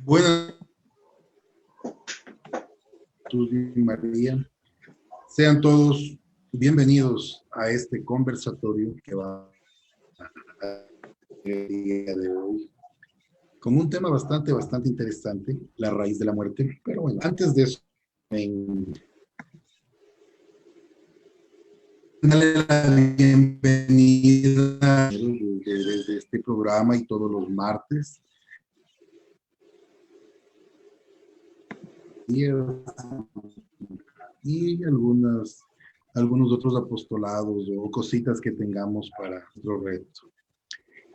Buenas noches, María. Sean todos bienvenidos a este conversatorio que va a el día de hoy con un tema bastante interesante, la raíz de la muerte. Pero bueno, antes de eso, darle la bienvenida desde este programa y todos los martes. Y algunos otros apostolados o cositas que tengamos para nuestro reto.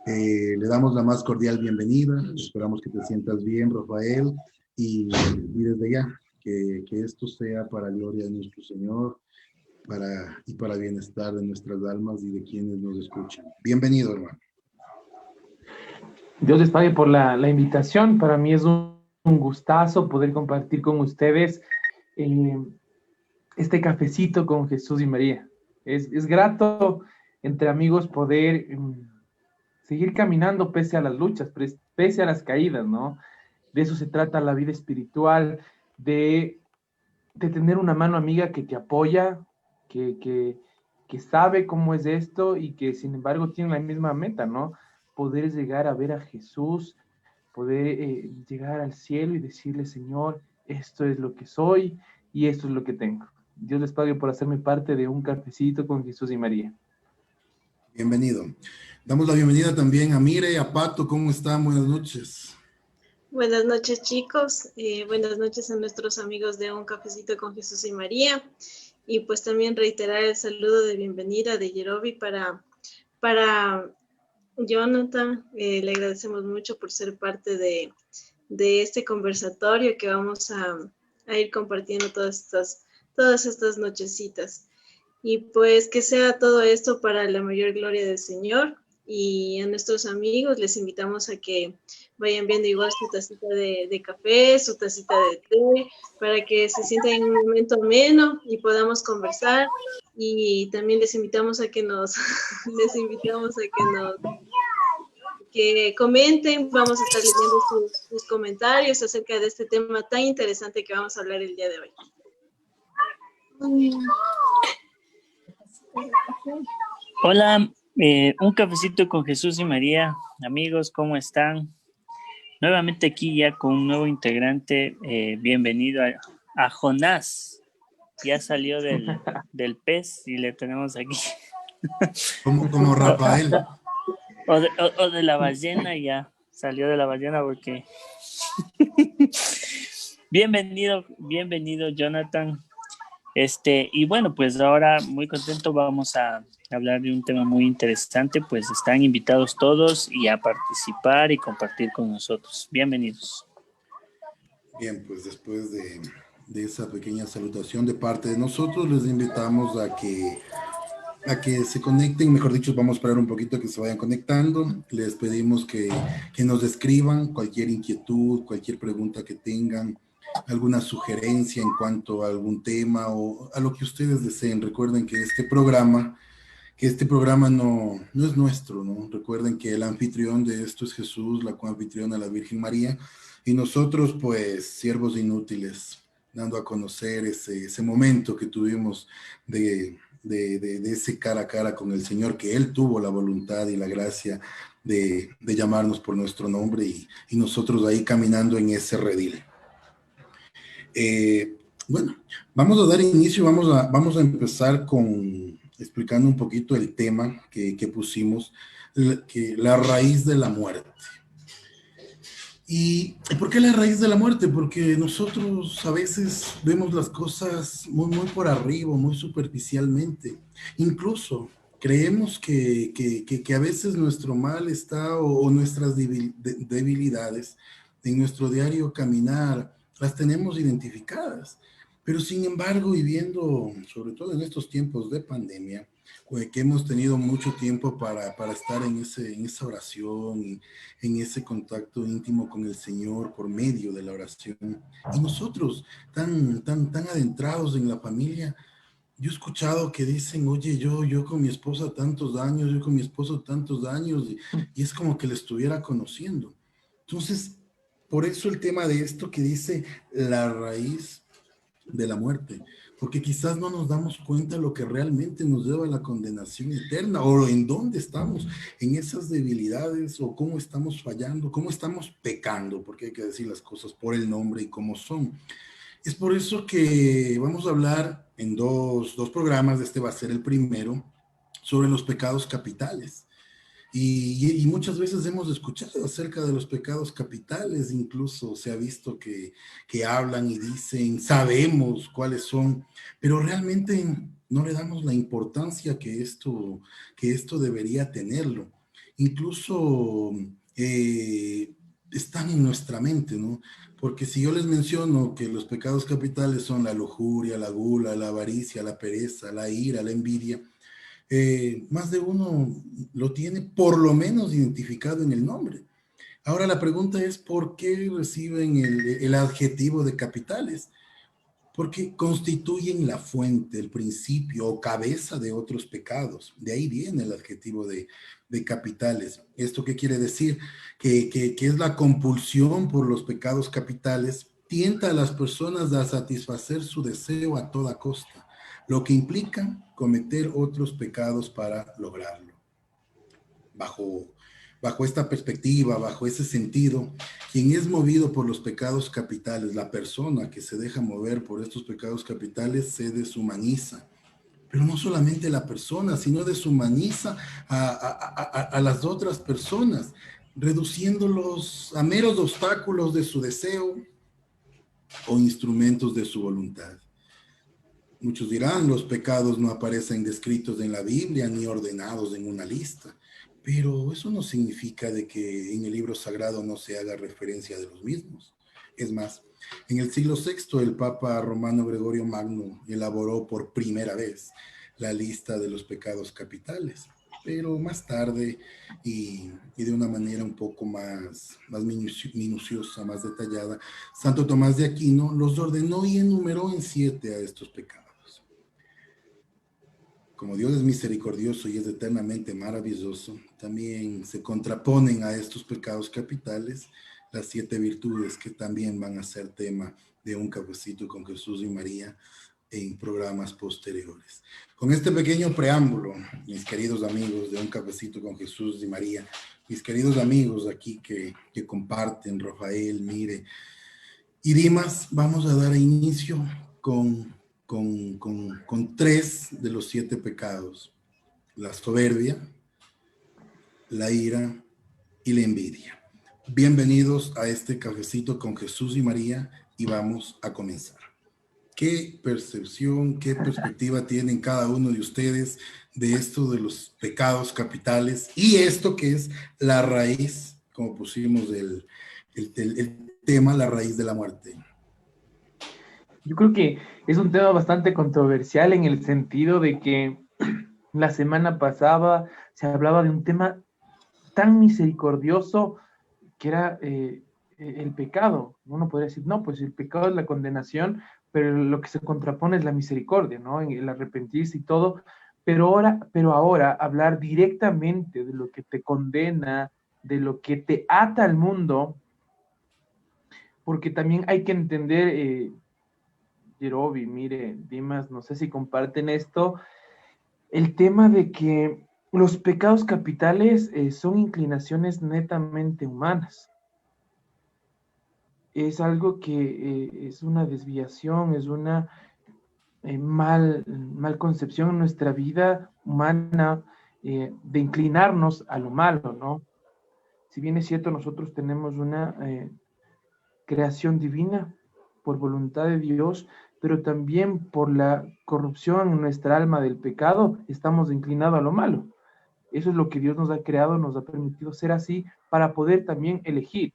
Le damos la más cordial bienvenida, esperamos que te sientas bien, Rafael, y desde ya, que esto sea para gloria de nuestro Señor y para bienestar de nuestras almas y de quienes nos escuchan. Bienvenido, hermano. Dios les pague por la invitación. Para mí es un gustazo poder compartir con ustedes este cafecito con Jesús y María. Es grato entre amigos poder seguir caminando pese a las luchas, pese a las caídas, ¿no? De eso se trata la vida espiritual, de tener una mano amiga que te apoya, que sabe cómo es esto y que sin embargo tiene la misma meta, ¿no? Poder llegar a ver a Jesús, poder llegar al cielo y decirle, Señor, esto es lo que soy y esto es lo que tengo. Dios les pague por hacerme parte de un cafecito con Jesús y María. Bienvenido. Damos la bienvenida también a Mire, a Pato. ¿Cómo están? Buenas noches. Buenas noches, chicos. Buenas noches a nuestros amigos de Un Cafecito con Jesús y María. Y pues también reiterar el saludo de bienvenida de Yerobi para Jonathan. Le agradecemos mucho por ser parte de este conversatorio que vamos a ir compartiendo todas estas nochecitas. Y pues que sea todo esto para la mayor gloria del Señor. Y a nuestros amigos les invitamos a que vayan viendo igual su tacita de café, su tacita de té, para que se sientan en un momento ameno y podamos conversar. Y también les invitamos a que que comenten. Vamos a estar leyendo sus comentarios acerca de este tema tan interesante que vamos a hablar el día de hoy. Hola, un cafecito con Jesús y María. Amigos, ¿cómo están? Nuevamente aquí ya con un nuevo integrante. Bienvenido a Jonás. Ya salió del pez y le tenemos aquí. Como Rafael. O de la ballena, ya salió de la ballena porque... Bienvenido Jonathan. Y bueno, pues ahora muy contento, vamos a hablar de un tema muy interesante, pues están invitados todos y a participar y compartir con nosotros. Bienvenidos. Bien, pues después de esa pequeña salutación de parte de nosotros, les invitamos a que se conecten, mejor dicho, vamos a esperar un poquito que se vayan conectando. Les pedimos que nos escriban cualquier inquietud, cualquier pregunta que tengan, alguna sugerencia en cuanto a algún tema o a lo que ustedes deseen. Recuerden que este programa no es nuestro, ¿no? Recuerden que el anfitrión de esto es Jesús, la coanfitriona la Virgen María, y nosotros, pues, siervos inútiles, dando a conocer ese momento que tuvimos de ese cara a cara con el Señor, que Él tuvo la voluntad y la gracia de llamarnos por nuestro nombre y nosotros ahí caminando en ese redil. Bueno, vamos a dar inicio, vamos a empezar explicando un poquito el tema que pusimos, la raíz de la muerte. ¿Y por qué la raíz de la muerte? Porque nosotros a veces vemos las cosas muy por arriba, muy superficialmente. Incluso creemos que a veces nuestro mal está o nuestras debilidades en nuestro diario caminar las tenemos identificadas. Pero sin embargo, y viendo, sobre todo en estos tiempos de pandemia, que hemos tenido mucho tiempo para estar en esa oración y en ese contacto íntimo con el Señor por medio de la oración, y nosotros tan adentrados en la familia, yo he escuchado que dicen, oye, yo con mi esposa tantos años, yo con mi esposo tantos años, y es como que le estuviera conociendo. Entonces, Por eso el tema de esto que dice la raíz de la muerte, porque quizás no nos damos cuenta de lo que realmente nos lleva a la condenación eterna, o en dónde estamos, en esas debilidades, o cómo estamos fallando, cómo estamos pecando, porque hay que decir las cosas por el nombre y cómo son. Es por eso que vamos a hablar en dos programas, este va a ser el primero, sobre los pecados capitales. Y muchas veces hemos escuchado acerca de los pecados capitales, incluso se ha visto que hablan y dicen, sabemos cuáles son, pero realmente no le damos la importancia que esto debería tenerlo. Incluso están en nuestra mente, ¿no? Porque si yo les menciono que los pecados capitales son la lujuria, la gula, la avaricia, la pereza, la ira, la envidia, más de uno lo tiene por lo menos identificado en el nombre. Ahora la pregunta es, ¿por qué reciben el adjetivo de capitales? Porque constituyen la fuente, el principio o cabeza de otros pecados. De ahí viene el adjetivo de capitales. ¿Esto qué quiere decir? Que es la compulsión por los pecados capitales, tienta a las personas a satisfacer su deseo a toda costa, lo que implica cometer otros pecados para lograrlo. Bajo esta perspectiva, bajo ese sentido, quien es movido por los pecados capitales, la persona que se deja mover por estos pecados capitales, se deshumaniza. Pero no solamente la persona, sino deshumaniza a las otras personas, reduciéndolos a meros obstáculos de su deseo o instrumentos de su voluntad. Muchos dirán, los pecados no aparecen descritos en la Biblia ni ordenados en una lista, pero eso no significa de que en el libro sagrado no se haga referencia de los mismos. Es más, en el siglo VI el Papa Romano Gregorio Magno elaboró por primera vez la lista de los pecados capitales, pero más tarde y de una manera un poco más minuciosa, más detallada, Santo Tomás de Aquino los ordenó y enumeró en 7 a estos pecados. Como Dios es misericordioso y es eternamente maravilloso, también se contraponen a estos pecados capitales las 7 virtudes que también van a ser tema de un cafecito con Jesús y María en programas posteriores. Con este pequeño preámbulo, mis queridos amigos de Un Cafecito con Jesús y María, mis queridos amigos aquí que comparten, Rafael, Mire y Dimas, vamos a dar inicio con 3 de los 7 pecados: la soberbia, la ira y la envidia. Bienvenidos a este cafecito con Jesús y María y vamos a comenzar. ¿Qué percepción, qué perspectiva tienen cada uno de ustedes de esto de los pecados capitales y esto que es la raíz, como pusimos el tema, la raíz de la muerte? Yo creo que es un tema bastante controversial en el sentido de que la semana pasada se hablaba de un tema tan misericordioso que era el pecado. Uno podría decir, no, pues el pecado es la condenación, pero lo que se contrapone es la misericordia, ¿no? En el arrepentirse y todo. Pero ahora hablar directamente de lo que te condena, de lo que te ata al mundo, porque también hay que entender, Yerobi, Mire, Dimas, no sé si comparten esto, el tema de que los pecados capitales son inclinaciones netamente humanas. Es algo que es una desviación, es una mal concepción en nuestra vida humana de inclinarnos a lo malo, ¿no? Si bien es cierto, nosotros tenemos una creación divina por voluntad de Dios, pero también por la corrupción en nuestra alma del pecado, estamos inclinados a lo malo. Eso es lo que Dios nos ha creado, nos ha permitido ser así para poder también elegir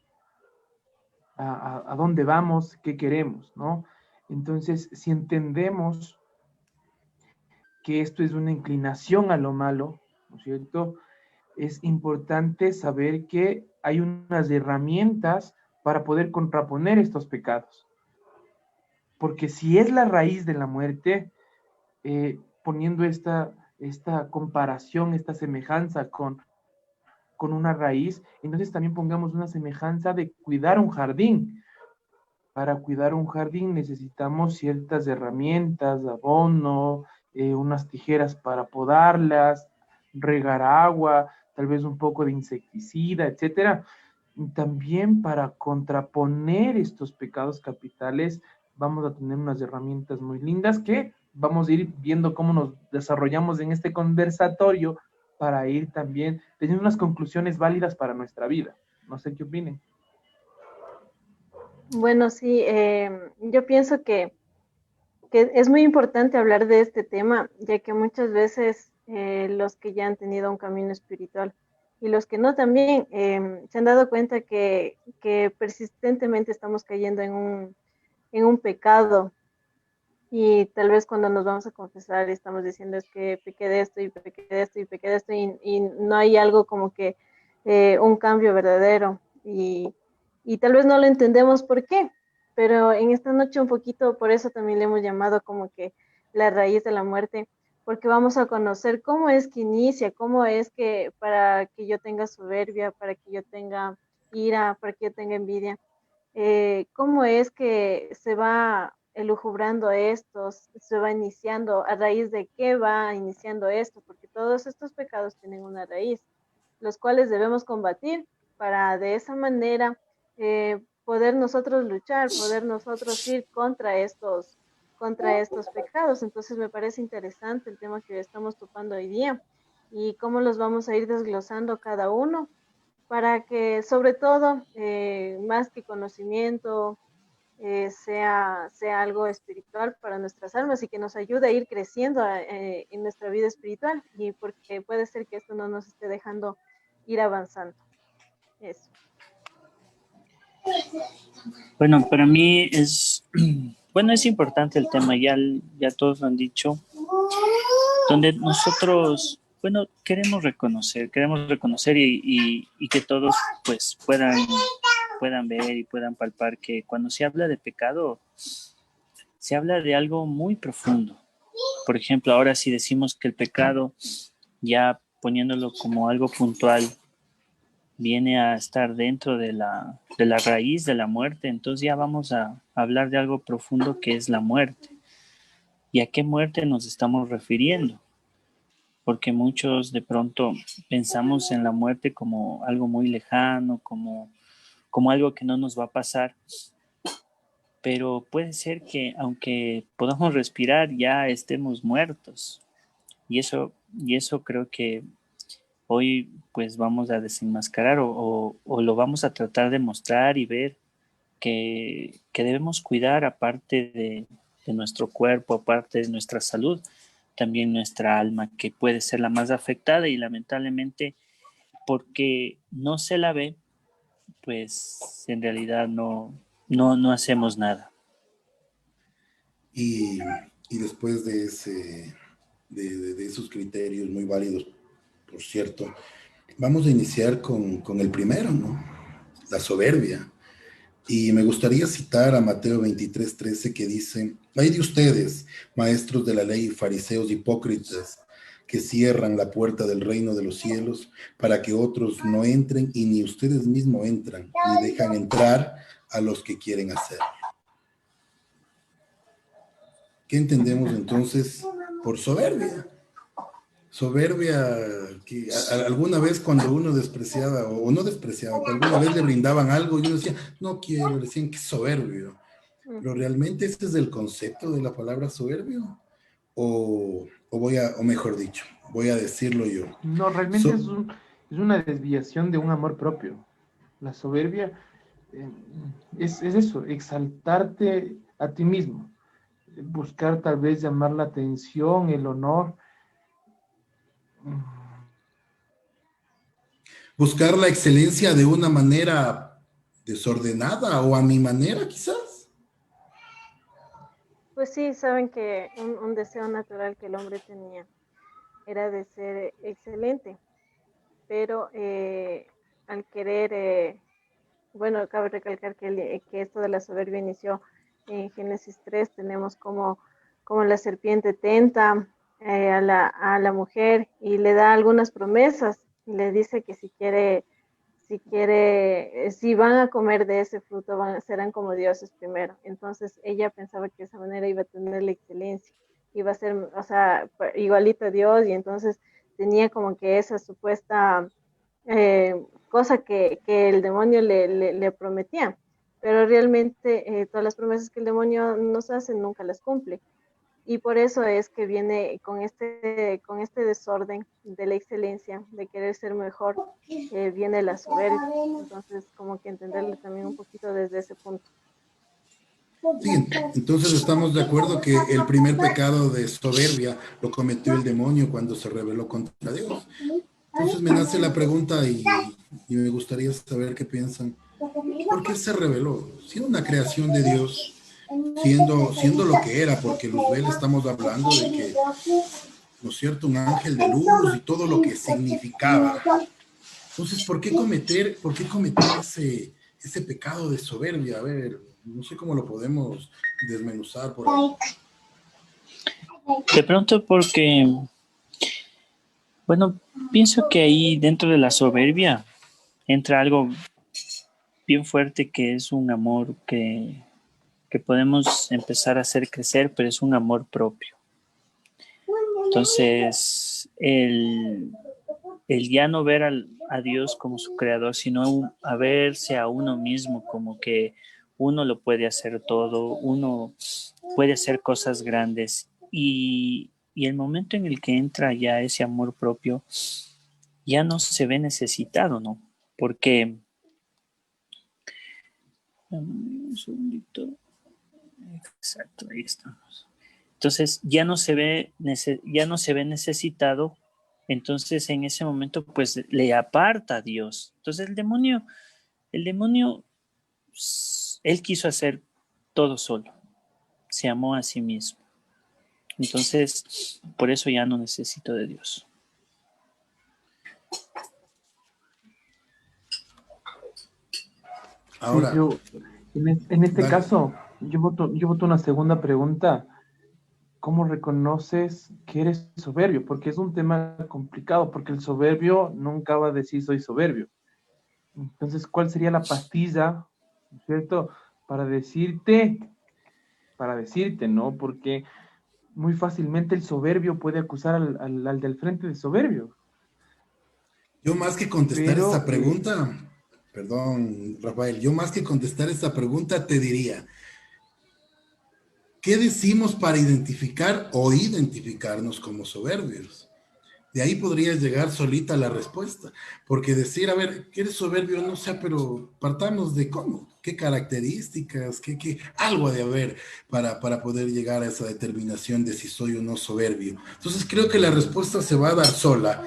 a dónde vamos, qué queremos, ¿no? Entonces, si entendemos que esto es una inclinación a lo malo, ¿no es cierto? Es importante saber que hay unas herramientas para poder contraponer estos pecados. Porque si es la raíz de la muerte, poniendo esta comparación, esta semejanza con con una raíz, entonces también pongamos una semejanza de cuidar un jardín. Para cuidar un jardín necesitamos ciertas herramientas, abono, unas tijeras para podarlas, regar agua, tal vez un poco de insecticida, etcétera. Y también para contraponer estos pecados capitales, vamos a tener unas herramientas muy lindas que vamos a ir viendo cómo nos desarrollamos en este conversatorio para ir también teniendo unas conclusiones válidas para nuestra vida. No sé qué opinen. Bueno, sí, yo pienso que es muy importante hablar de este tema, ya que muchas veces los que ya han tenido un camino espiritual y los que no también se han dado cuenta que persistentemente estamos cayendo en un pecado y tal vez cuando nos vamos a confesar estamos diciendo es que pequé de esto y pequé de esto y pequé de esto y no hay algo como que un cambio verdadero y tal vez no lo entendemos por qué, pero en esta noche un poquito por eso también le hemos llamado como que la raíz de la muerte, porque vamos a conocer cómo es que inicia, cómo es que para que yo tenga soberbia, para que yo tenga ira, para que yo tenga envidia, cómo es que se va elucubrando esto, se va iniciando, a raíz de qué va iniciando esto, porque todos estos pecados tienen una raíz, los cuales debemos combatir para de esa manera poder nosotros luchar, poder nosotros ir contra estos pecados. Entonces me parece interesante el tema que estamos topando hoy día y cómo los vamos a ir desglosando cada uno para que sobre todo, más que conocimiento, sea algo espiritual para nuestras almas y que nos ayude a ir creciendo en nuestra vida espiritual y porque puede ser que esto no nos esté dejando ir avanzando. Eso. Bueno, para mí es, bueno, es importante el tema, ya todos lo han dicho, donde nosotros, bueno, queremos reconocer y que todos pues puedan ver y puedan palpar que cuando se habla de pecado, se habla de algo muy profundo. Por ejemplo, ahora si decimos que el pecado, ya poniéndolo como algo puntual, viene a estar dentro de la raíz de la muerte, entonces ya vamos a hablar de algo profundo que es la muerte. ¿Y a qué muerte nos estamos refiriendo? Porque muchos de pronto pensamos en la muerte como algo muy lejano, como algo que no nos va a pasar, pero puede ser que aunque podamos respirar ya estemos muertos. Y eso creo que hoy pues vamos a desenmascarar o lo vamos a tratar de mostrar y ver que debemos cuidar aparte de nuestro cuerpo, aparte de nuestra salud, también nuestra alma, que puede ser la más afectada y lamentablemente porque no se la ve, pues en realidad no hacemos nada. Y, y después de, de esos criterios muy válidos, por cierto, vamos a iniciar con el primero, ¿no? La soberbia. Y me gustaría citar a Mateo 23:13 que dice, hay de ustedes, maestros de la ley, fariseos hipócritas, que cierran la puerta del reino de los cielos para que otros no entren y ni ustedes mismos entran, ni dejan entrar a los que quieren hacerlo. ¿Qué entendemos entonces por soberbia? Soberbia, que alguna vez cuando uno despreciaba, o no despreciaba, pero alguna vez le brindaban algo y uno decía, no quiero, le decían que soberbio. Pero realmente ese es el concepto de la palabra soberbio. O mejor dicho, voy a decirlo yo. No, realmente es una desviación de un amor propio. La soberbia eh, es eso, exaltarte a ti mismo, buscar tal vez llamar la atención, el honor. Buscar la excelencia de una manera desordenada o a mi manera, quizás. Pues sí, saben que un deseo natural que el hombre tenía era de ser excelente, pero al querer, bueno, cabe recalcar que esto de la soberbia inició en Génesis 3, tenemos como la serpiente tenta a la mujer y le da algunas promesas le dice que si van a comer de ese fruto, serán como dioses primero. Entonces ella pensaba que de esa manera iba a tener la excelencia, iba a ser, o sea, igualito a Dios, y entonces tenía como que esa supuesta cosa que el demonio le prometía, pero realmente todas las promesas que el demonio nos hace nunca las cumple. Y por eso es que viene con este desorden de la excelencia, de querer ser mejor, viene la soberbia. Entonces, como que entenderle también un poquito desde ese punto. Sí, entonces estamos de acuerdo que el primer pecado de soberbia lo cometió el demonio cuando se rebeló contra Dios. Entonces me nace la pregunta y me gustaría saber qué piensan. ¿Por qué se rebeló? Siendo una creación de Dios, siendo lo que era, porque Luzbel estamos hablando de que, ¿no es cierto?, un ángel de luz y todo lo que significaba. Entonces, ¿por qué cometer ese pecado de soberbia? A ver, no sé cómo lo podemos desmenuzar por ahí. De pronto porque, bueno, pienso que ahí dentro de la soberbia entra algo bien fuerte que es un amor que podemos empezar a hacer crecer, pero es un amor propio. Entonces, el ya no ver a Dios como su creador, sino a verse a uno mismo como que uno lo puede hacer todo, uno puede hacer cosas grandes y el momento en el que entra ya ese amor propio, ya no se ve necesitado, ¿no? Porque, un segundito, exacto, ahí estamos. Entonces ya no se ve necesitado, entonces en ese momento pues le aparta a Dios. Entonces el demonio, él quiso hacer todo solo, se amó a sí mismo. Entonces, por eso ya no necesito de Dios. Ahora, Sí, en este dale. caso, yo voto una segunda pregunta. ¿Cómo reconoces que eres soberbio? Porque es un tema complicado, porque el soberbio nunca va a decir soy soberbio. Entonces, ¿cuál sería la pastilla, ¿no es cierto? Para decirte, ¿no? Porque muy fácilmente el soberbio puede acusar al del frente de soberbio, Yo más que contestar esta pero pregunta, perdón, Rafael, yo más que contestar esta pregunta te diría, ¿qué decimos para identificar o identificarnos como soberbios? De ahí podrías llegar solita a la respuesta, porque decir, a ver, ¿qué eres soberbio? No sé, pero partamos de cómo, qué características, algo ha de haber para poder llegar a esa determinación de si soy o no soberbio. Entonces creo que la respuesta se va a dar sola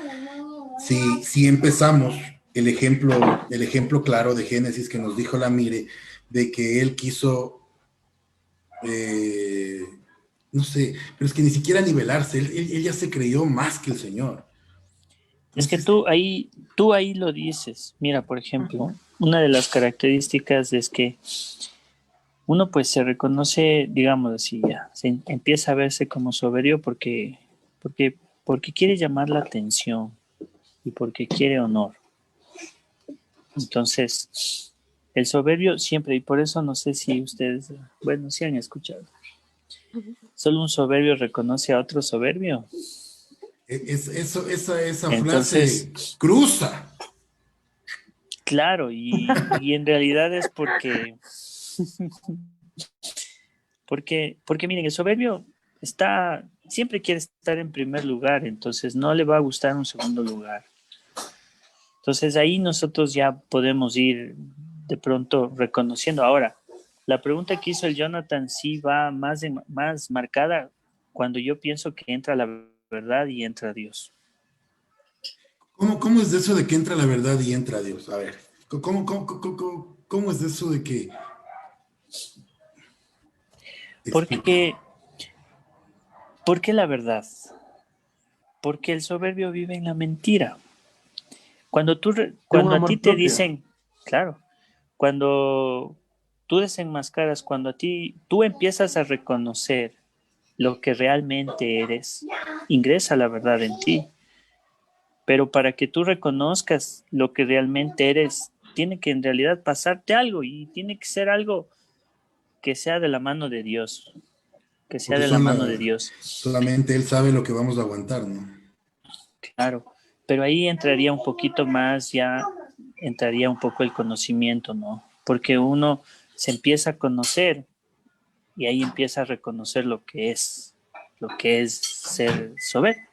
si empezamos el ejemplo claro de Génesis que nos dijo la Mire, de que él quiso eh, no sé, pero es que ni siquiera nivelarse, él ya se creyó más que el Señor. Es que Entonces, tú ahí lo dices. Mira, por ejemplo, una de las características es que uno pues se reconoce, digamos así, ya, empieza a verse como soberbio porque quiere llamar la atención y porque quiere honor. Entonces, el soberbio siempre, y por eso no sé si ustedes, bueno, sí han escuchado, solo un soberbio reconoce a otro soberbio. esa Entonces, frase cruza. claro, y en realidad es porque miren, el soberbio siempre quiere estar en primer lugar, entonces no le va a gustar un segundo lugar. Entonces ahí nosotros ya podemos ir de pronto reconociendo. Ahora, la pregunta que hizo el Jonathan sí va más marcada cuando yo pienso que entra la verdad y entra Dios. ¿Cómo es de eso de que entra la verdad y entra Dios? A ver, ¿cómo es de eso de que... Explica. Porque, ¿por qué la verdad? Porque el soberbio vive en la mentira. de un Cuando a ti amor te propio. dicen, claro, cuando tú desenmascaras, cuando a ti tú empiezas a reconocer lo que realmente eres, ingresa la verdad en ti. pero para que tú reconozcas lo que realmente eres, tiene que en realidad pasarte algo y tiene que ser algo que sea de la mano de Dios, que sea Porque de la mano de Dios. solamente Él sabe lo que vamos a aguantar, ¿no? Claro, pero ahí entraría un poquito más, ya entraría un poco el conocimiento, ¿no? Porque uno se empieza a conocer y ahí empieza a reconocer lo que es ser soberbio,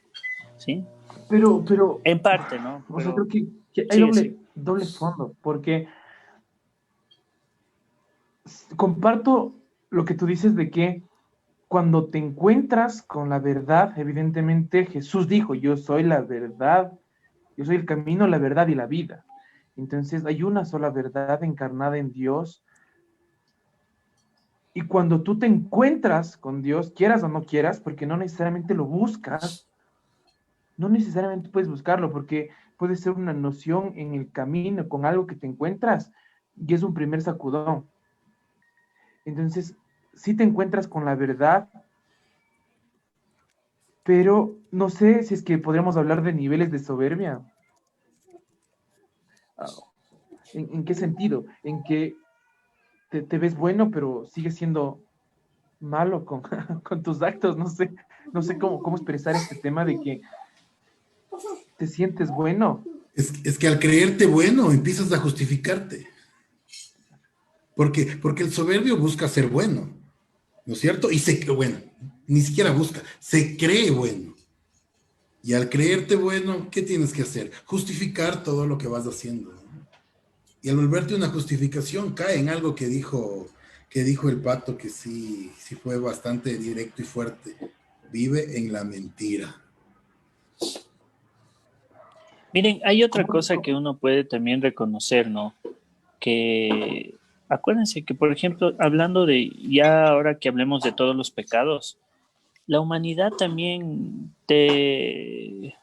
¿sí? Pero, En parte, ¿no? o sea, Pero creo que hay sigue, sigue. doble fondo, porque comparto lo que tú dices de que cuando te encuentras con la verdad, evidentemente Jesús dijo, yo soy la verdad, yo soy el camino, la verdad y la vida. Entonces hay una sola verdad encarnada en Dios. Y cuando tú te encuentras con Dios, quieras o no quieras, porque no necesariamente lo buscas, no necesariamente puedes buscarlo, porque puede ser una noción en el camino, con algo que te encuentras, y es un primer sacudón. Entonces, sí te encuentras con la verdad, pero no sé si es que podríamos hablar de niveles de soberbia. Ah, en qué sentido? En que te ves bueno, pero sigues siendo malo con, con tus actos. No sé cómo expresar este tema de que te sientes bueno. Es que al creerte bueno empiezas a justificarte. Porque el soberbio busca ser bueno, ¿no es cierto? Y se cree bueno, ni siquiera busca, se cree bueno. Y al creerte bueno, ¿qué tienes que hacer? Justificar todo lo que vas haciendo, ¿no? Y al volverte una justificación, cae en algo que dijo el pato, que sí, sí fue bastante directo y fuerte. Vive en la mentira. Miren, hay otra ¿Cómo? cosa que uno puede también reconocer, ¿no? Que acuérdense que, por ejemplo, hablando de, ya ahora que hablemos de todos los pecados, la humanidad también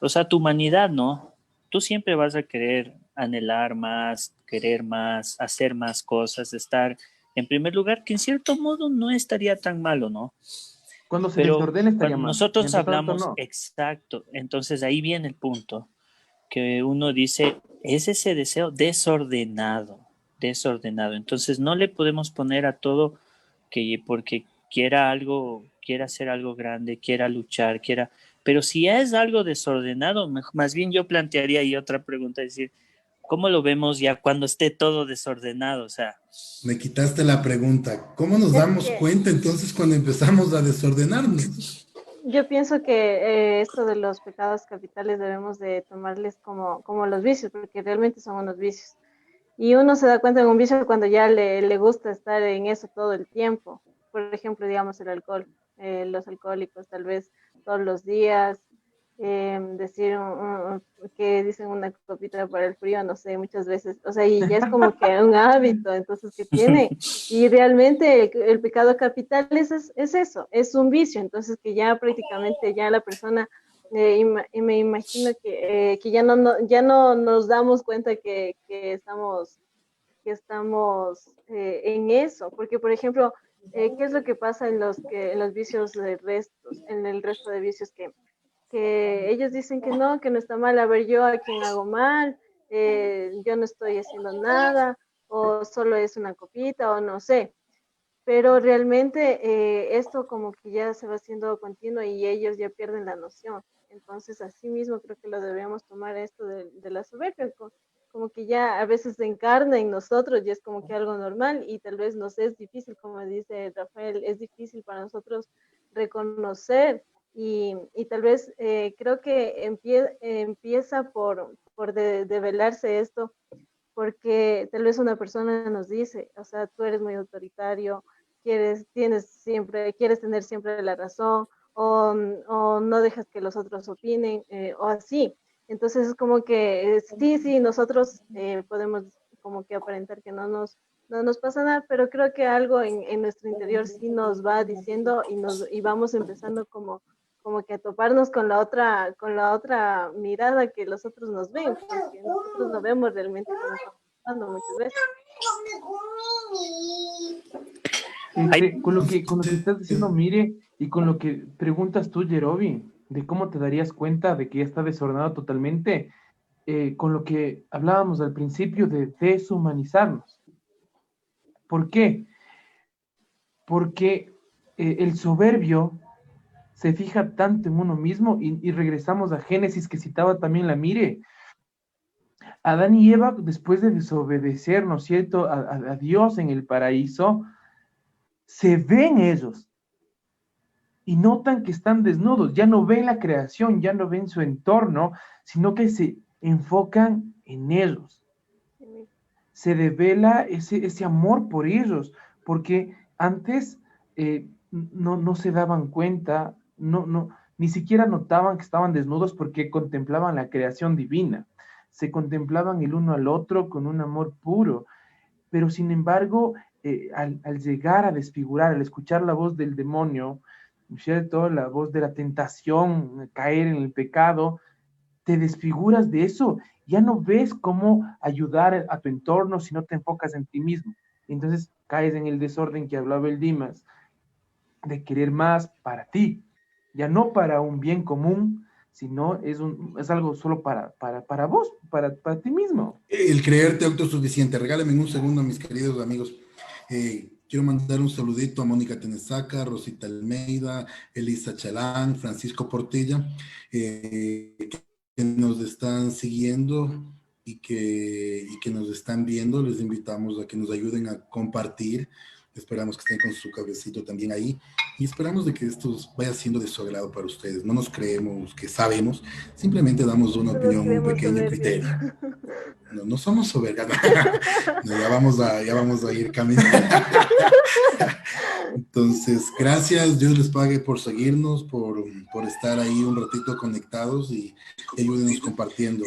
o sea, tu humanidad, ¿no? Tú siempre vas a querer anhelar más, querer más, hacer más cosas, estar en primer lugar, que en cierto modo no estaría tan malo, ¿no? Cuando se Pero desordena estaría cuando mal. nosotros Mientras tanto, hablamos no. exacto, entonces ahí viene el punto, que uno dice, es ese deseo desordenado, desordenado. Entonces no le podemos poner a todo que porque quiera algo, quiera hacer algo grande, quiera luchar, quiera, pero si ya es algo desordenado, más bien yo plantearía ahí otra pregunta, es decir, ¿cómo lo vemos ya cuando esté todo desordenado? O sea, Me quitaste la pregunta. ¿Cómo nos Es damos que cuenta entonces cuando empezamos a desordenarnos? yo pienso que esto de los pecados capitales debemos de tomarles como los vicios, porque realmente son unos vicios. Y uno se da cuenta de un vicio cuando ya le gusta estar en eso todo el tiempo. Por ejemplo, digamos el alcohol, los alcohólicos tal vez todos los días, decir que dicen una copita para el frío, no sé, muchas veces, o sea, y ya es como que un hábito, entonces, que tiene. Y realmente el pecado capital es eso, es un vicio, entonces que ya prácticamente ya la persona y me imagino que ya no nos damos cuenta que estamos en eso, porque por ejemplo, ¿qué es lo que pasa en los vicios de restos, en el resto de vicios que ellos dicen que no está mal? A ver, yo a quien hago mal, yo no estoy haciendo nada, o solo es una copita, o no sé, pero realmente esto como que ya se va haciendo continuo y ellos ya pierden la noción. Entonces, así mismo creo que lo debemos tomar esto de la soberbia, como que ya a veces se encarna en nosotros y es como que algo normal y tal vez nos es difícil, como dice Rafael, es difícil para nosotros reconocer y tal vez creo que empieza por develarse esto, porque tal vez una persona nos dice, o sea, tú eres muy autoritario, quieres tener siempre la razón, o no dejas que los otros opinen, o así. Entonces es como que sí, nosotros podemos como que aparentar que no nos pasa nada, pero creo que algo en nuestro interior sí nos va diciendo y vamos empezando como que a toparnos con la otra mirada que los otros nos ven, porque nosotros no vemos realmente cómo estamos pasando muchas veces. hay, Con lo que estás diciendo, mire, y con lo que preguntas tú, Jerobi, de cómo te darías cuenta de que ya está desordenado totalmente, con lo que hablábamos al principio de deshumanizarnos. ¿Por qué? Porque el soberbio se fija tanto en uno mismo y regresamos a Génesis que citaba también la Mire. Adán y Eva, después de desobedecer, ¿no es cierto?, a Dios en el paraíso, se ven ellos y notan que están desnudos, ya no ven la creación, ya no ven su entorno, sino que se enfocan en ellos. Se devela ese amor por ellos, porque antes no se daban cuenta, ni siquiera notaban que estaban desnudos porque contemplaban la creación divina, se contemplaban el uno al otro con un amor puro, pero sin embargo, al llegar a desfigurar, al escuchar la voz del demonio, ¿no es cierto?, la voz de la tentación, caer en el pecado, te desfiguras de eso, ya no ves cómo ayudar a tu entorno si no te enfocas en ti mismo. Entonces caes en el desorden que hablaba el Dimas, de querer más para ti, ya no para un bien común, sino es algo solo para vos, para ti mismo. El creerte autosuficiente. Regálenme un segundo, mis queridos amigos. Quiero mandar un saludito a Mónica Tenesaca, Rosita Almeida, Elisa Chalán, Francisco Portilla, que nos están siguiendo y que nos están viendo. Les invitamos a que nos ayuden a compartir. Esperamos que estén con su cabecito también ahí y esperamos de que esto vaya siendo de su agrado para ustedes. No nos creemos que sabemos, simplemente damos una opinión, un pequeño criterio. No somos soberbios. No, ya vamos a ir caminando. Entonces, gracias, Dios les pague por seguirnos, por estar ahí un ratito conectados y ayúdenos compartiendo.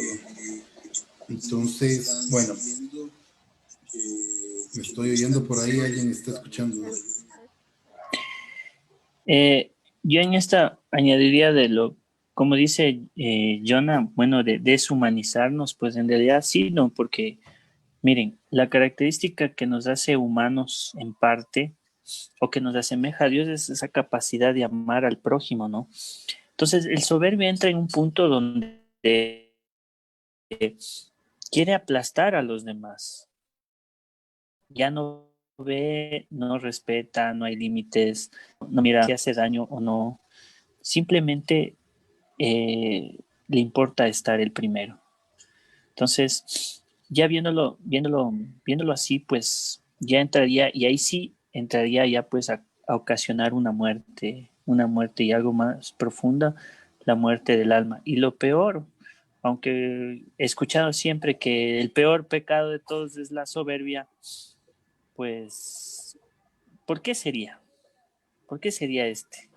Entonces, bueno, me estoy oyendo por ahí, alguien está escuchando. Yo en esta añadiría como dice Jonah, bueno, de deshumanizarnos, pues en realidad sí, no, porque miren, la característica que nos hace humanos en parte, o que nos asemeja a Dios, es esa capacidad de amar al prójimo, ¿no? Entonces, el soberbio entra en un punto donde quiere aplastar a los demás. Ya no ve, no respeta, no hay límites, no mira si hace daño o no. Simplemente le importa estar el primero. Entonces, ya viéndolo así, pues ya entraría, y ahí sí entraría ya pues a ocasionar una muerte y algo más profunda, la muerte del alma. Y lo peor, aunque he escuchado siempre que el peor pecado de todos es la soberbia, pues, ¿por qué sería? ¿Por qué sería este?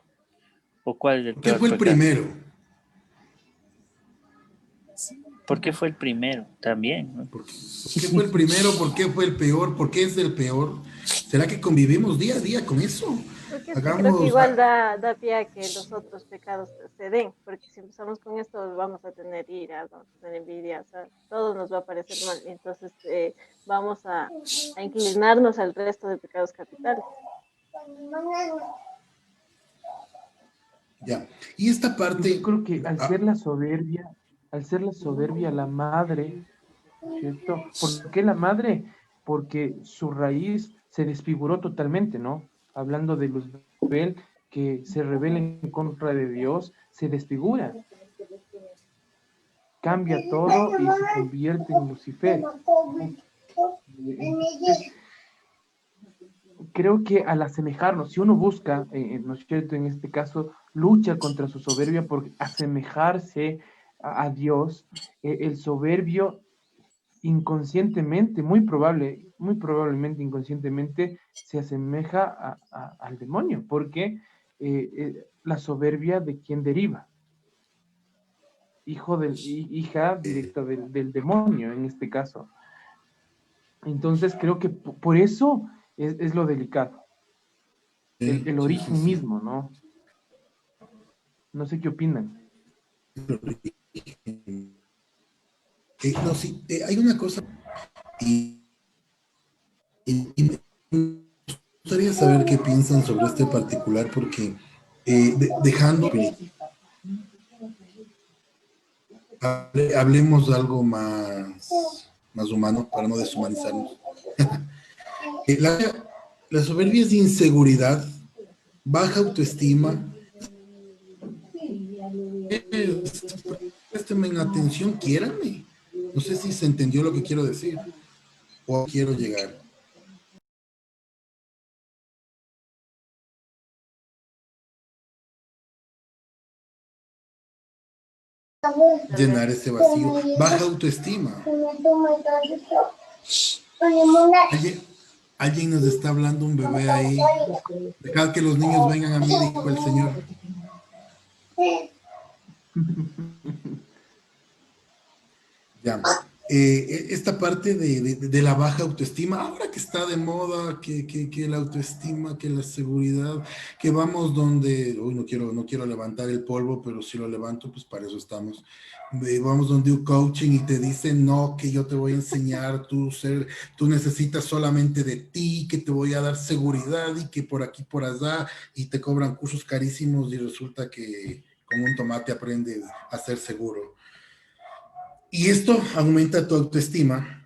¿O cuál es el peor ¿Qué fue el pecado? primero? ¿Por qué fue el primero? También, ¿no? ¿Por qué fue el primero? ¿Por qué fue el peor? ¿Por qué es el peor? ¿Será que convivimos día a día con eso? Porque creo que igual da pie a que los otros pecados se den, porque si empezamos con esto vamos a tener ira, vamos a tener envidia, o sea, todo nos va a parecer mal, entonces vamos a inclinarnos al resto de pecados capitales. Ya, y esta parte... Yo creo que al ser la soberbia la madre, ¿cierto? ¿Por qué la madre? Porque su raíz se desfiguró totalmente, ¿no? Hablando de Luzbel, que se rebela en contra de Dios, se desfigura. Cambia todo y se convierte en Lucifer. Entonces, creo que al asemejarnos, si uno busca, ¿no es cierto?, en este caso, lucha contra su soberbia por asemejarse a Dios, el soberbio inconscientemente, muy probablemente inconscientemente, se asemeja al demonio, porque la soberbia de quién deriva, hija directa del demonio en este caso. Entonces creo que por eso es lo delicado, el origen mismo, ¿no? No sé qué opinan. No, sí, hay una cosa y me gustaría saber qué piensan sobre este particular porque dejando Hablemos de algo más humano para no deshumanizarnos. La, la soberbia es inseguridad, baja autoestima. Présteme atención, quiéranme. No sé si se entendió lo que quiero decir o quiero llegar. Llenar ese vacío. Baja autoestima. Alguien nos está hablando, un bebé ahí. Dejad que los niños vengan a mí, dijo el Señor. Ya. Esta parte de la baja autoestima, ahora que está de moda, que la autoestima, que la seguridad, que vamos donde, hoy no quiero levantar el polvo, pero si lo levanto, pues para eso estamos. Vamos donde un coaching y te dicen, no, que yo te voy a enseñar, tú necesitas solamente de ti, que te voy a dar seguridad y que por aquí, por allá, y te cobran cursos carísimos y resulta que con un tomate aprendes a ser seguro. Y esto aumenta tu autoestima.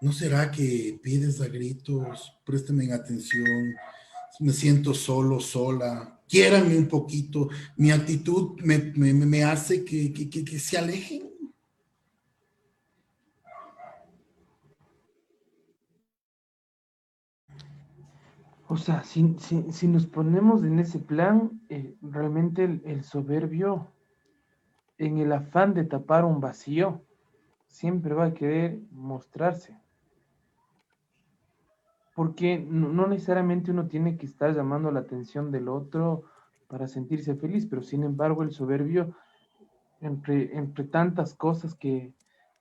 ¿No será que pides a gritos, présteme atención, me siento solo, sola, quiéranme un poquito, mi actitud me hace que se alejen? O sea, si nos ponemos en ese plan, realmente el soberbio, en el afán de tapar un vacío, siempre va a querer mostrarse. Porque no necesariamente uno tiene que estar llamando la atención del otro para sentirse feliz, pero sin embargo el soberbio, entre tantas cosas que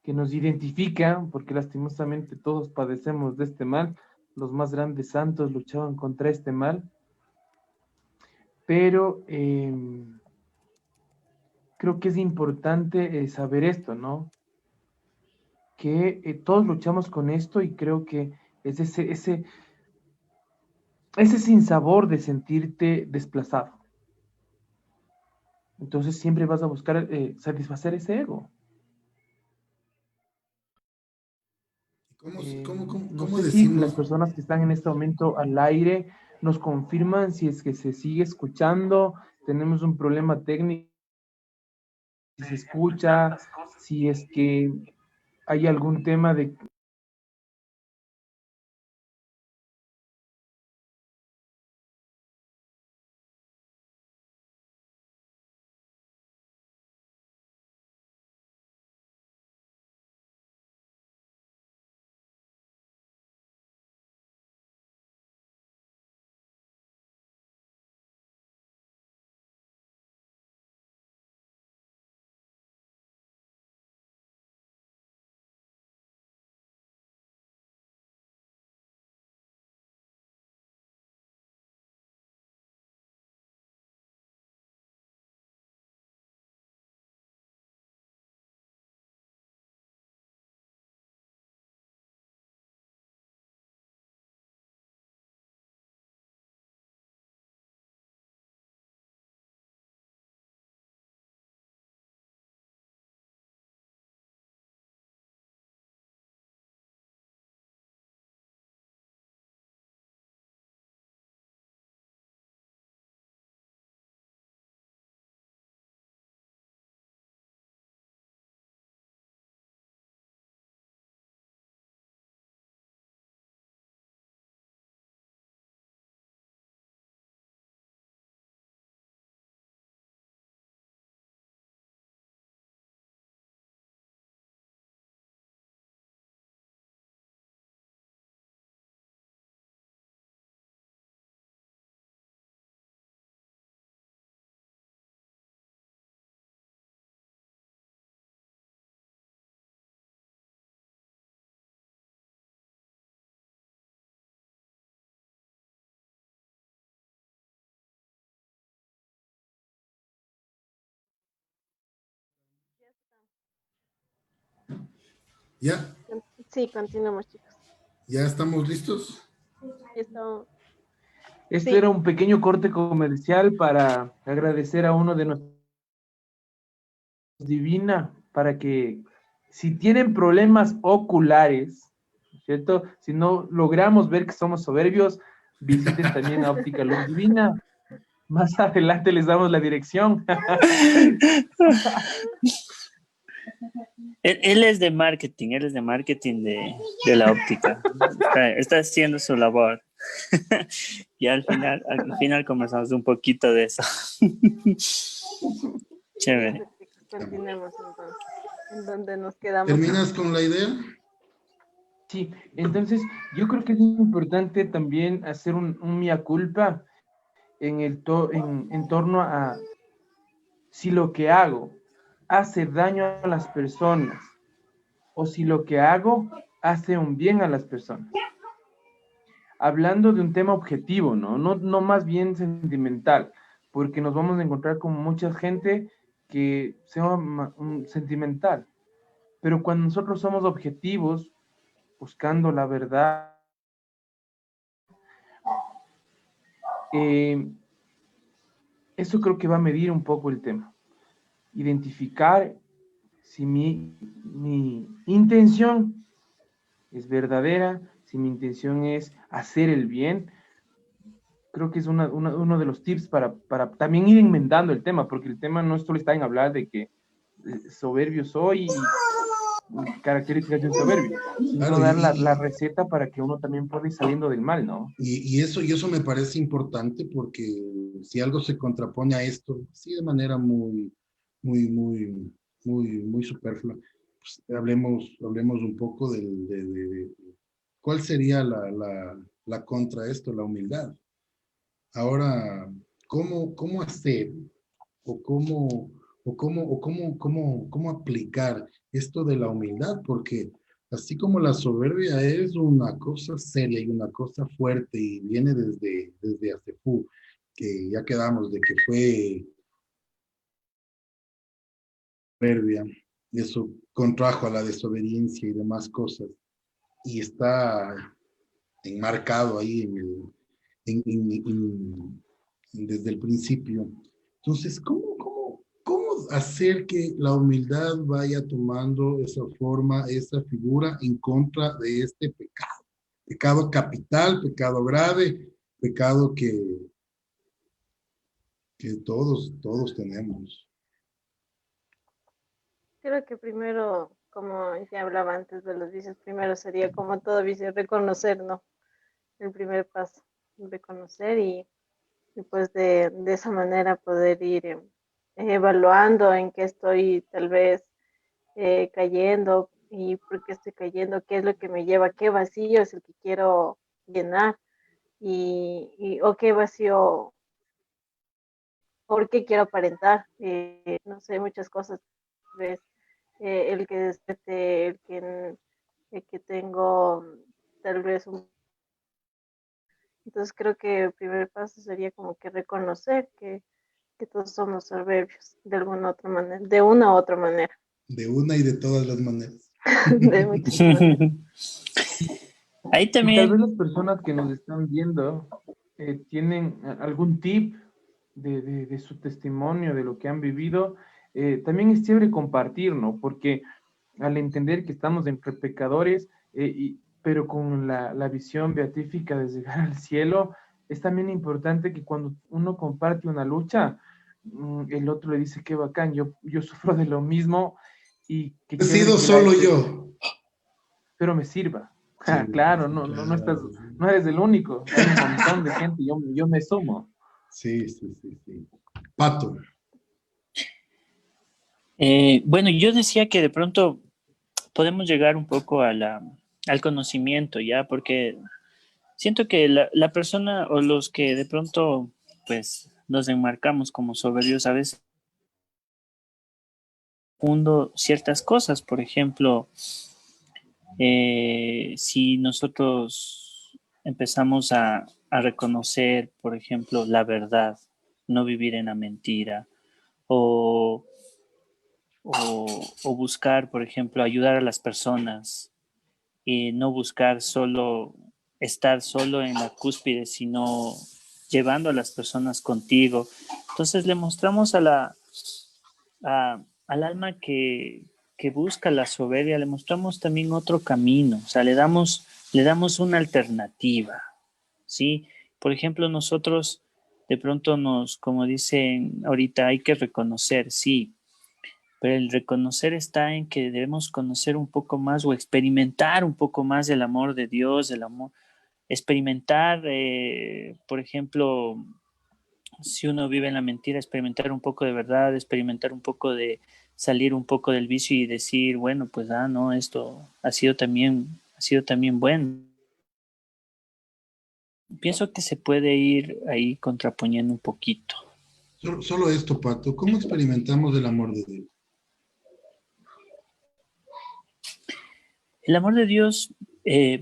nos identifican, porque lastimosamente todos padecemos de este mal, los más grandes santos luchaban contra este mal, pero creo que es importante saber esto, ¿no? Que todos luchamos con esto y creo que es ese sinsabor de sentirte desplazado. Entonces siempre vas a buscar satisfacer ese ego. No ¿Cómo sé si las decimos? personas que están en este momento al aire nos confirman si es que se sigue escuchando. Tenemos un problema técnico, si se escucha, si es que hay algún tema de... ¿Ya? Sí, continuamos, chicos. ¿Ya estamos listos? Esto, Esto sí, era un pequeño corte comercial para agradecer a uno de nuestros divina para que si tienen problemas oculares, ¿cierto? Si no logramos ver que somos soberbios, visiten también a Óptica Luz Divina. Más adelante les damos la dirección. Él es de marketing, de la óptica. Está haciendo su labor. Y al final conversamos un poquito de eso. Chévere. Continuemos entonces. ¿En dónde nos quedamos? ¿Terminas con la idea? Sí, entonces yo creo que es importante también hacer un mea culpa en torno a si lo que hago hace daño a las personas o si lo que hago hace un bien a las personas. Hablando de un tema objetivo, ¿no? No más bien sentimental, porque nos vamos a encontrar con mucha gente que sea sentimental. Pero cuando nosotros somos objetivos, buscando la verdad, eso creo que va a medir un poco el tema. Identificar si mi intención es verdadera, si mi intención es hacer el bien. Creo que es uno de los tips para también ir enmendando el tema, porque el tema no solo está en hablar de que soberbio soy y características de un soberbio, sino Claro, dar la receta para que uno también pueda ir saliendo del mal, ¿no? y eso me parece importante porque si algo se contrapone a esto, sí, de manera muy, muy, muy, muy superflua, pues hablemos un poco de cuál sería la contra de esto, la humildad. Ahora, ¿cómo hacer o cómo aplicar esto de la humildad? Porque así como la soberbia es una cosa seria y una cosa fuerte y viene desde Acefú, que ya quedamos de que fue soberbia, eso contrajo a la desobediencia y demás cosas, y está enmarcado ahí desde el principio. Entonces, ¿cómo hacer que la humildad vaya tomando esa forma, esa figura en contra de este pecado? Pecado capital, pecado grave, pecado que todos tenemos. Creo que primero, como ya hablaba antes de los vicios, primero sería como todo vicio, reconocer, ¿no? El primer paso, reconocer y pues de esa manera poder ir evaluando en qué estoy tal vez cayendo y por qué estoy cayendo, qué es lo que me lleva, qué vacío es el que quiero llenar o qué vacío, por qué quiero aparentar, no sé, muchas cosas, ¿ves? El que despierte, el que tengo tal vez un... Entonces creo que el primer paso sería como que reconocer que todos somos soberbios de alguna otra manera, de una u otra manera. De una y de todas las maneras. De muchas maneras. Ahí Y tal también, vez las personas que nos están viendo tienen algún tip de su testimonio, de lo que han vivido. También es chévere compartir, ¿no? Porque al entender que estamos entre pecadores, pero con la visión beatífica de llegar al cielo, es también importante que cuando uno comparte una lucha, el otro le dice, qué bacán, yo sufro de lo mismo y qué He chévere sido que él ha solo hecho, yo. pero me sirva. Sí, Claro, claro. no eres el único, hay un montón de gente, yo me sumo. Sí. Pato. bueno, yo decía que de pronto podemos llegar un poco al conocimiento, ¿ya? Porque siento que la persona o los que de pronto, pues, nos enmarcamos como soberbios a veces ciertas cosas. Por ejemplo, si nosotros empezamos a reconocer, por ejemplo, la verdad, no vivir en la mentira, o, o buscar, por ejemplo, ayudar a las personas y no buscar solo estar solo en la cúspide, sino llevando a las personas contigo. Entonces le mostramos al alma que que busca la soberbia, le mostramos también otro camino, o sea, le damos una alternativa, ¿sí? Por ejemplo, nosotros de pronto como dicen ahorita, hay que reconocer, sí, pero el reconocer está en que debemos conocer un poco más o experimentar un poco más el amor de Dios, el amor, experimentar, por ejemplo, si uno vive en la mentira, experimentar un poco de verdad, experimentar un poco de salir un poco del vicio y decir, bueno, pues, no, esto ha sido también bueno. Pienso que se puede ir ahí contraponiendo un poquito. Solo esto, Pato. ¿Cómo experimentamos el amor de Dios? El amor de Dios,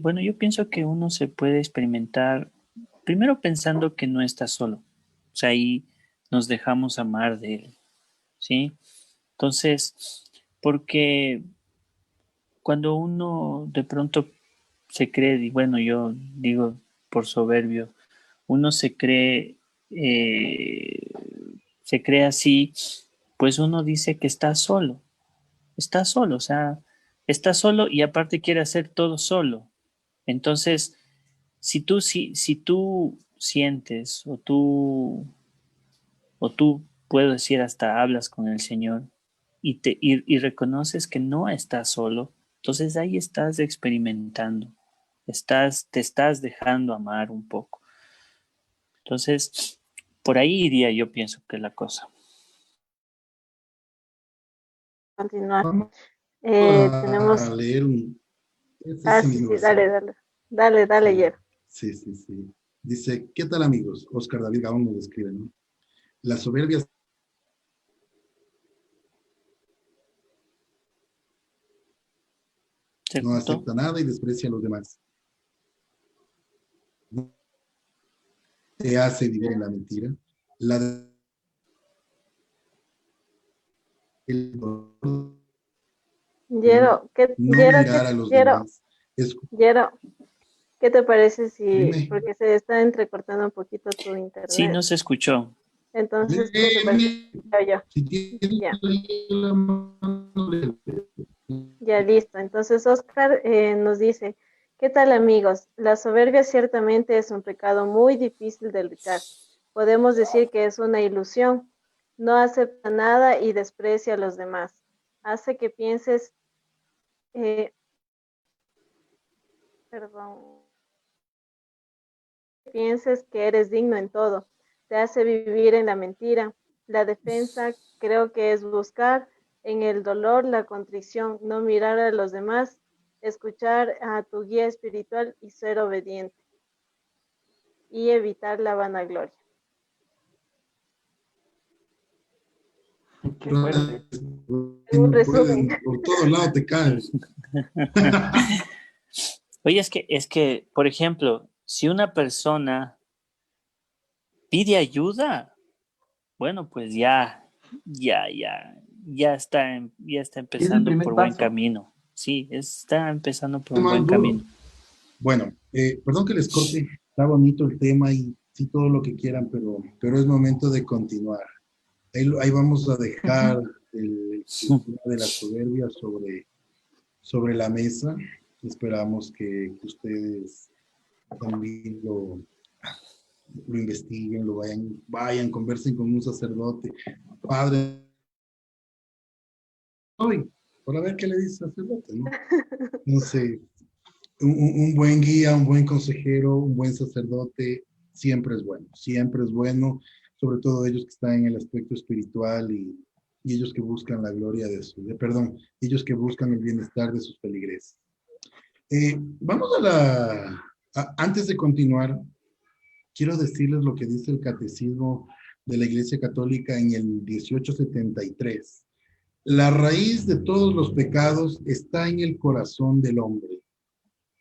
bueno, yo pienso que uno se puede experimentar primero pensando que no está solo. O sea, ahí nos dejamos amar de Él, ¿sí? Entonces, porque cuando uno de pronto se cree, y bueno, yo digo por soberbio, uno eh, se cree así, pues uno dice que está solo, o sea, está solo y aparte quiere hacer todo solo. Entonces, si tú sientes o tú puedo decir hasta hablas con el Señor y reconoces que no estás solo, entonces ahí estás experimentando, te estás dejando amar un poco. Entonces, por ahí iría yo pienso que la cosa. Continuar. Vamos Tenemos. a leer un... Este Ah, es mi sí, sí, versículo. dale, Sí, Yero. sí, sí, sí. Dice, ¿qué tal, amigos? Oscar David Gaón nos escribe, ¿no? La soberbia no ¿Cierto? acepta nada y desprecia a los demás. Te hace vivir en la mentira. La el dolor de Yero, ¿qué, no Yero, mirar a los Yero, demás. Es, Yero, ¿qué te parece si, dime, porque se está entrecortando un poquito tu Sí, internet? no se escuchó. Entonces, ¿qué te parece léeme, si leo yo? si tienes Ya, la mano, léeme. ya listo. Entonces, Oscar nos dice, ¿qué tal, amigos? La soberbia ciertamente es un pecado muy difícil de luchar. Podemos decir que es una ilusión. No acepta nada y desprecia a los demás. Hace que pienses, perdón, pienses que eres digno en todo, te hace vivir en la mentira. La defensa creo que es buscar en el dolor la contrición, no mirar a los demás, escuchar a tu guía espiritual y ser obediente y evitar la vanagloria. Qué fuerte. En un No resumen. pueden, por todos lados te caes. Oye, es que, por ejemplo, si una persona pide ayuda, bueno, pues ya está Es el empezando primer por buen paso. camino. Sí, está empezando por Es un más buen duro. camino. Bueno, perdón que les corte, está bonito el tema y sí todo lo que quieran, pero es momento de continuar. Ahí vamos a dejar el tema de la soberbia sobre la mesa. Esperamos que ustedes también lo investiguen, vayan, conversen con un sacerdote, padre, hoy, para ver qué le dice el sacerdote, ¿no? No sé, un buen guía, un buen consejero, un buen sacerdote, siempre es bueno, sobre todo ellos que están en el aspecto espiritual y ellos que buscan la gloria ellos que buscan el bienestar de sus feligreses. Vamos antes de continuar, quiero decirles lo que dice el Catecismo de la Iglesia Católica en el 1873. La raíz de todos los pecados está en el corazón del hombre.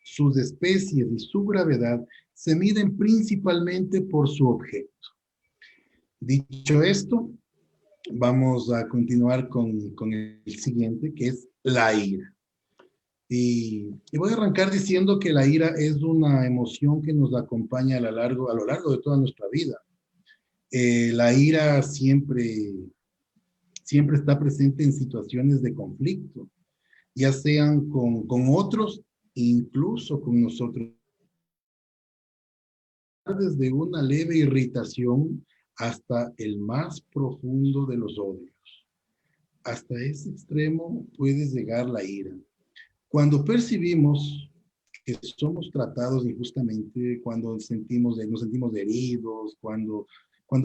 Sus especies y su gravedad se miden principalmente por su objeto. Dicho esto, vamos a continuar con el siguiente, que es la ira. Y voy a arrancar diciendo que la ira es una emoción que nos acompaña a lo largo de toda nuestra vida. La ira siempre está presente en situaciones de conflicto. ya sean con otros, incluso con nosotros. Desde una leve irritación hasta el más profundo de los odios. Hasta ese extremo puede llegar la ira. Cuando percibimos que somos tratados injustamente, cuando nos sentimos heridos, cuando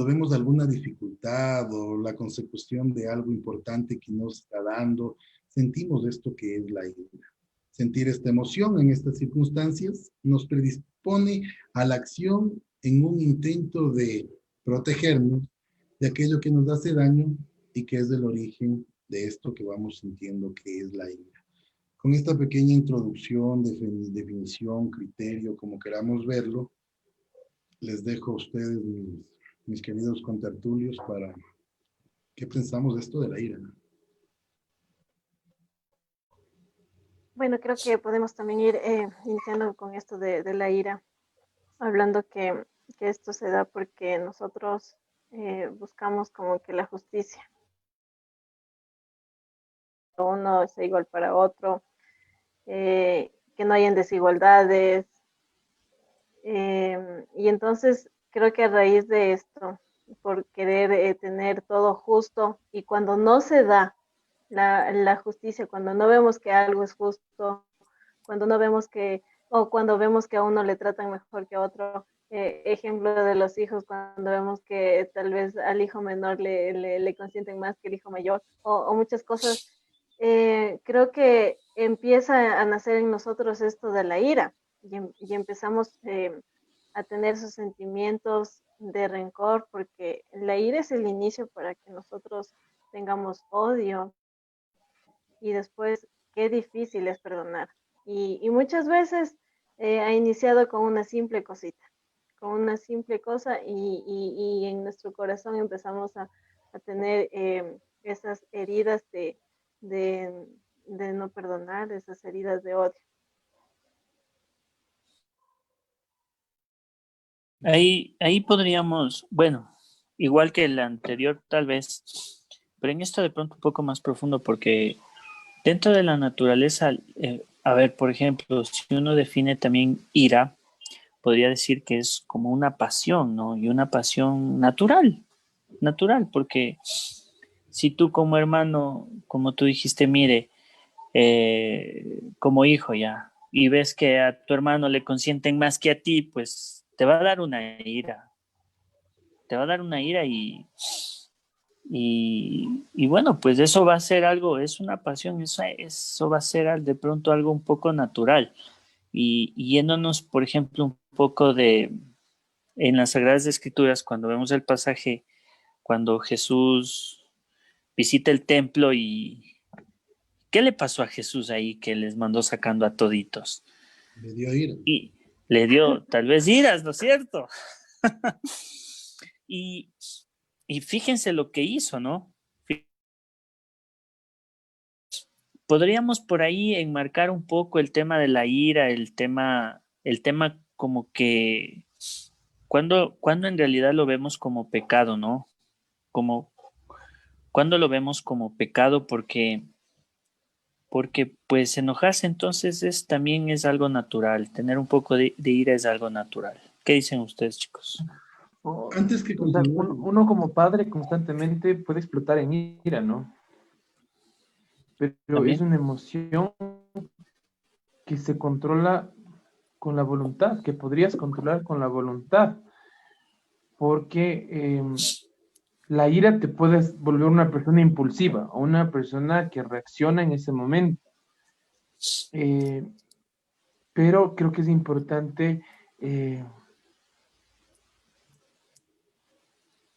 vemos alguna dificultad o la consecución de algo importante que nos está dando, sentimos esto que es la ira. Sentir esta emoción en estas circunstancias nos predispone a la acción en un intento de protegernos de aquello que nos hace daño y que es el origen de esto que vamos sintiendo que es la ira. Con esta pequeña introducción, definición, criterio, como queramos verlo, les dejo a ustedes, mis queridos contertulios, para qué pensamos de esto de la ira. Bueno, creo que podemos también ir iniciando con esto de la ira, hablando que esto se da porque nosotros buscamos como que la justicia. Uno sea igual para otro, que no hayan desigualdades. Y entonces creo que a raíz de esto, por querer tener todo justo, y cuando no se da la justicia, cuando no vemos que algo es justo, cuando no vemos o cuando vemos que a uno le tratan mejor que a otro, ejemplo de los hijos, cuando vemos que tal vez al hijo menor le consienten más que el hijo mayor, o muchas cosas, creo que empieza a nacer en nosotros esto de la ira, y empezamos a tener esos sentimientos de rencor, porque la ira es el inicio para que nosotros tengamos odio, y después qué difícil es perdonar. Y muchas veces ha iniciado con una simple cosita, con una simple cosa, y en nuestro corazón empezamos a tener esas heridas de no perdonar, esas heridas de odio. Ahí podríamos, bueno, igual que el anterior tal vez, pero en esto de pronto un poco más profundo, porque dentro de la naturaleza, a ver, por ejemplo, si uno define también ira, podría decir que es como una pasión, ¿no? Y una pasión natural, porque si tú como hermano, como tú dijiste, mire, como hijo ya, y ves que a tu hermano le consienten más que a ti, pues te va a dar una ira. Te va a dar una ira y bueno, pues eso va a ser algo, es una pasión, eso va a ser de pronto algo un poco natural. Y yéndonos, por ejemplo, un poco en las Sagradas Escrituras, cuando vemos el pasaje, cuando Jesús visita el templo y ¿qué le pasó a Jesús ahí que les mandó sacando a toditos? Le dio ira. Y le dio tal vez iras, ¿no es cierto? y fíjense lo que hizo, ¿no? Podríamos por ahí enmarcar un poco el tema de la ira, el tema como que cuando en realidad lo vemos como pecado, ¿no? Como cuando lo vemos como pecado porque pues enojarse entonces también es algo natural, tener un poco de ira es algo natural. ¿Qué dicen ustedes, chicos? Antes que O sea, continúe, uno como padre constantemente puede explotar en ira, ¿no? Pero ¿También? es una emoción que se controla con la voluntad, que podrías controlar con la voluntad, porque la ira te puede volver una persona impulsiva o una persona que reacciona en ese momento. Pero creo que es importante,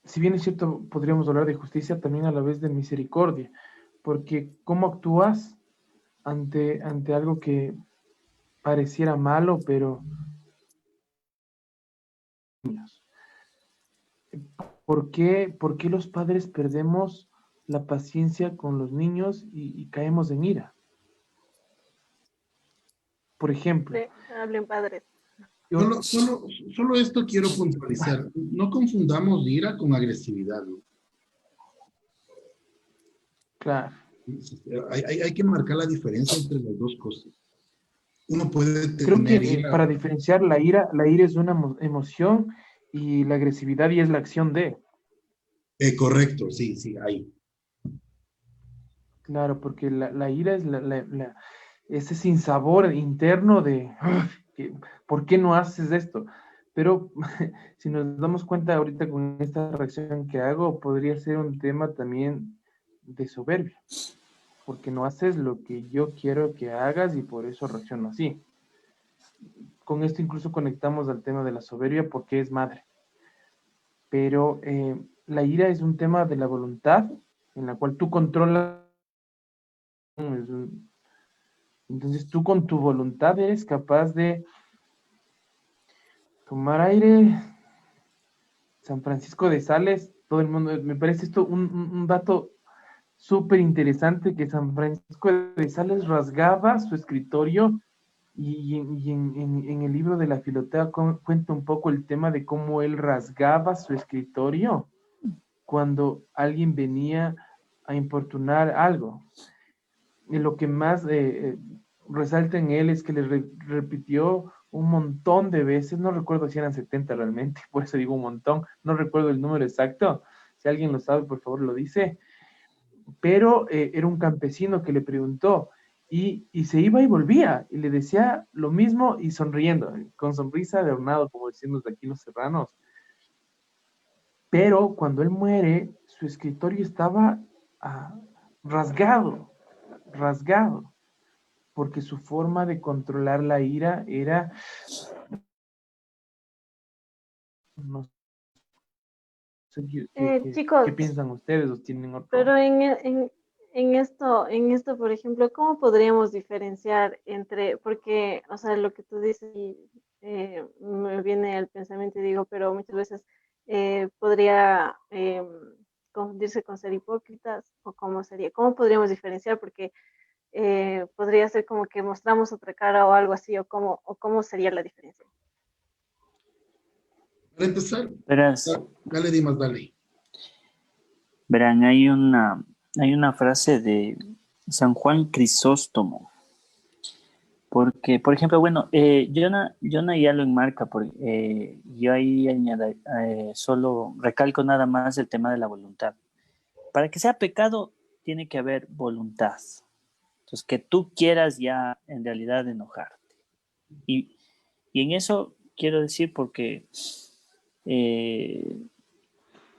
si bien es cierto, podríamos hablar de justicia, también a la vez de misericordia, porque cómo actúas ante algo que pareciera malo, pero ¿por qué los padres perdemos la paciencia con los niños y caemos en ira? Por ejemplo, Hablen padres. solo esto quiero puntualizar. No confundamos ira con agresividad, ¿no? claro, Hay que marcar la diferencia entre las dos cosas. Uno puede Creo que tener ira. para diferenciar la ira es una emoción y la agresividad y es la acción de. Correcto, sí, sí, ahí. Claro, porque la ira es ese sinsabor interno de ¿por qué no haces esto? Pero si nos damos cuenta ahorita con esta reacción que hago, podría ser un tema también de soberbia, porque no haces lo que yo quiero que hagas y por eso reacciono así. Con esto incluso conectamos al tema de la soberbia porque es madre. Pero la ira es un tema de la voluntad en la cual tú controlas. Entonces tú con tu voluntad eres capaz de tomar aire. San Francisco de Sales, todo el mundo, me parece esto un dato súper interesante que San Francisco de Sales rasgaba su escritorio y en el libro de la Filotea cuenta un poco el tema de cómo él rasgaba su escritorio cuando alguien venía a importunar algo. Y lo que más resalta en él es que le repitió un montón de veces, no recuerdo si eran 70 realmente, por eso digo un montón, no recuerdo el número exacto, si alguien lo sabe, por favor lo dice, pero era un campesino que le preguntó y se iba y volvía y le decía lo mismo y sonriendo, con sonrisa de hornado, como decimos de aquí los serranos. Pero cuando él muere, su escritorio estaba ah, rasgado, rasgado, porque su forma de controlar la ira era, no sé qué Chicos, piensan ustedes o tienen otro. pero en esto, por ejemplo, ¿cómo podríamos diferenciar entre, porque, o sea, lo que tú dices y me viene al pensamiento y digo, pero muchas veces podría confundirse con ser hipócritas o cómo sería, cómo podríamos diferenciar, porque podría ser como que mostramos otra cara o algo así, o cómo sería la diferencia. Para empezar, Verás, dale, Dimas, dale. verán, hay una frase de San Juan Crisóstomo, porque, por ejemplo, bueno, Jonah ya lo enmarca, yo ahí solo recalco nada más el tema de la voluntad. Para que sea pecado, tiene que haber voluntad. Entonces, que tú quieras ya en realidad enojarte. Y, y en eso quiero decir eh,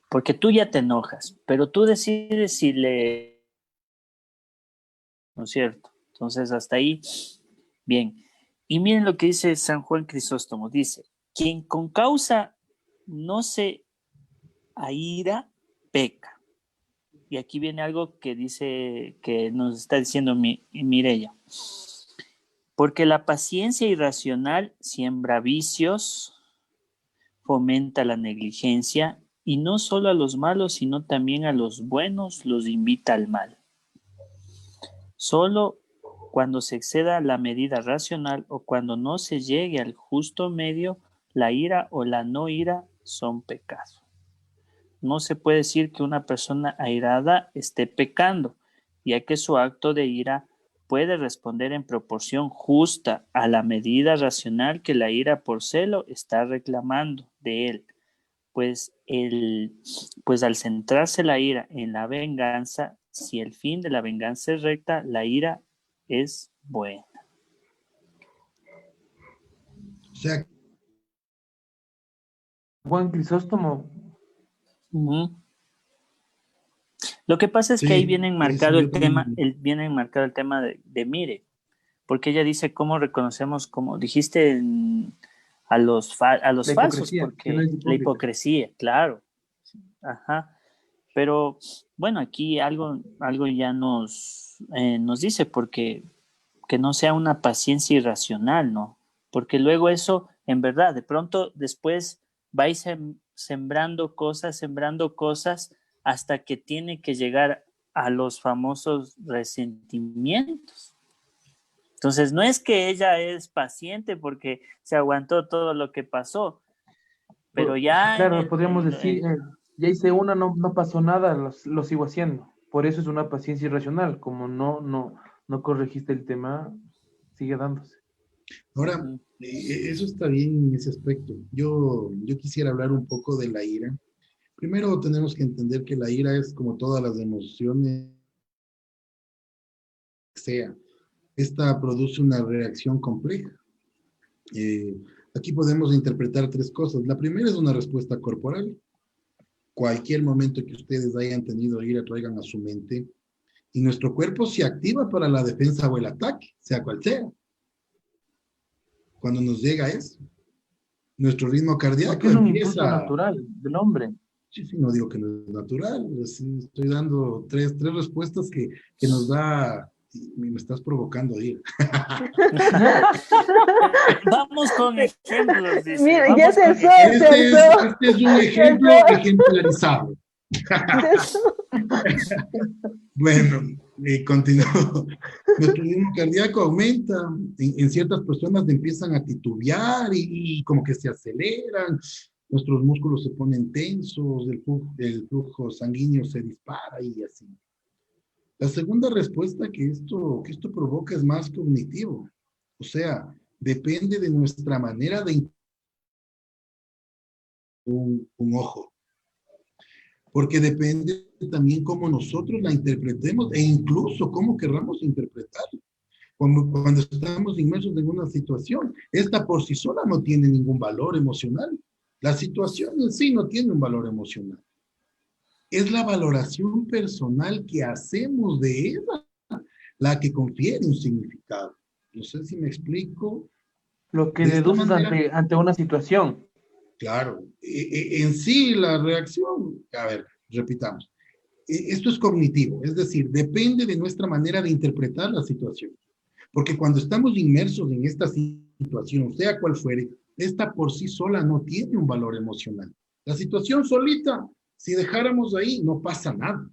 porque tú ya te enojas, pero tú decides si le... ¿No es cierto? Entonces, hasta ahí, bien. Y miren lo que dice San Juan Crisóstomo. Dice, quien con causa no se aira, peca. Y aquí viene algo que dice, que nos está diciendo Mireya. Porque la paciencia irracional siembra vicios, fomenta la negligencia y no solo a los malos, sino también a los buenos los invita al mal. Solo cuando se exceda la medida racional o cuando no se llegue al justo medio, la ira o la no ira son pecados. No se puede decir que una persona airada esté pecando, ya que su acto de ira puede responder en proporción justa a la medida racional que la ira por celo está reclamando de él, pues al centrarse la ira en la venganza, si el fin de la venganza es recta, la ira es buena. O sea, Juan Crisóstomo, Uh-huh. Lo que pasa es que ahí sí, viene enmarcado yo también. viene enmarcado el tema de Mire, porque ella dice cómo reconocemos, como dijiste, a los la falsos, hipocresía, que no porque es la hipócrita. hipocresía, claro, ajá. Pero bueno, aquí algo ya nos dice, porque que no sea una paciencia irracional, ¿no? Porque luego eso, en verdad, de pronto después vais sembrando cosas, hasta que tiene que llegar a los famosos resentimientos. Entonces, no es que ella es paciente porque se aguantó todo lo que pasó, pero ya Claro, podríamos decir, ya hice una, no pasó nada, lo sigo haciendo. Por eso es una paciencia irracional. Como no corregiste el tema, sigue dándose. Ahora, eso está bien en ese aspecto. Yo quisiera hablar un poco de la ira. Primero tenemos que entender que la ira es como todas las emociones que sea. Esta produce una reacción compleja. Aquí podemos interpretar tres cosas. La primera es una respuesta corporal. Cualquier momento que ustedes hayan tenido ira, traigan a su mente. Y nuestro cuerpo se activa para la defensa o el ataque, sea cual sea. Cuando nos llega eso, nuestro ritmo cardíaco Porque es un impulso empieza. natural del hombre. Sí, sí, no digo que no es natural. Sí, estoy dando tres respuestas que nos da. Me estás provocando a ir. Vamos con ejemplos, dice. Mira, Vamos ya se con alzó, ejemplos. Este es un ejemplo ejemplarizado. Bueno, continúo. Nuestro ritmo cardíaco aumenta. En ciertas personas empiezan a titubear y como que se aceleran. Nuestros músculos se ponen tensos, el flujo sanguíneo se dispara y así. La segunda respuesta que esto provoca es más cognitivo. O sea, depende de nuestra manera de un ojo. Porque depende también cómo nosotros la interpretemos e incluso cómo querramos interpretarla. Cuando estamos inmersos en una situación, esta por sí sola no tiene ningún valor emocional. La situación en sí no tiene un valor emocional. Es la valoración personal que hacemos de ella la que confiere un significado. No sé si me explico. Lo que De esta deduces manera, ante una situación. claro, en sí la reacción, a ver, repitamos, esto es cognitivo, es decir, depende de nuestra manera de interpretar la situación. Porque cuando estamos inmersos en esta situación, sea cual fuere, esta por sí sola no tiene un valor emocional. La situación solita, si dejáramos ahí, no pasa nada.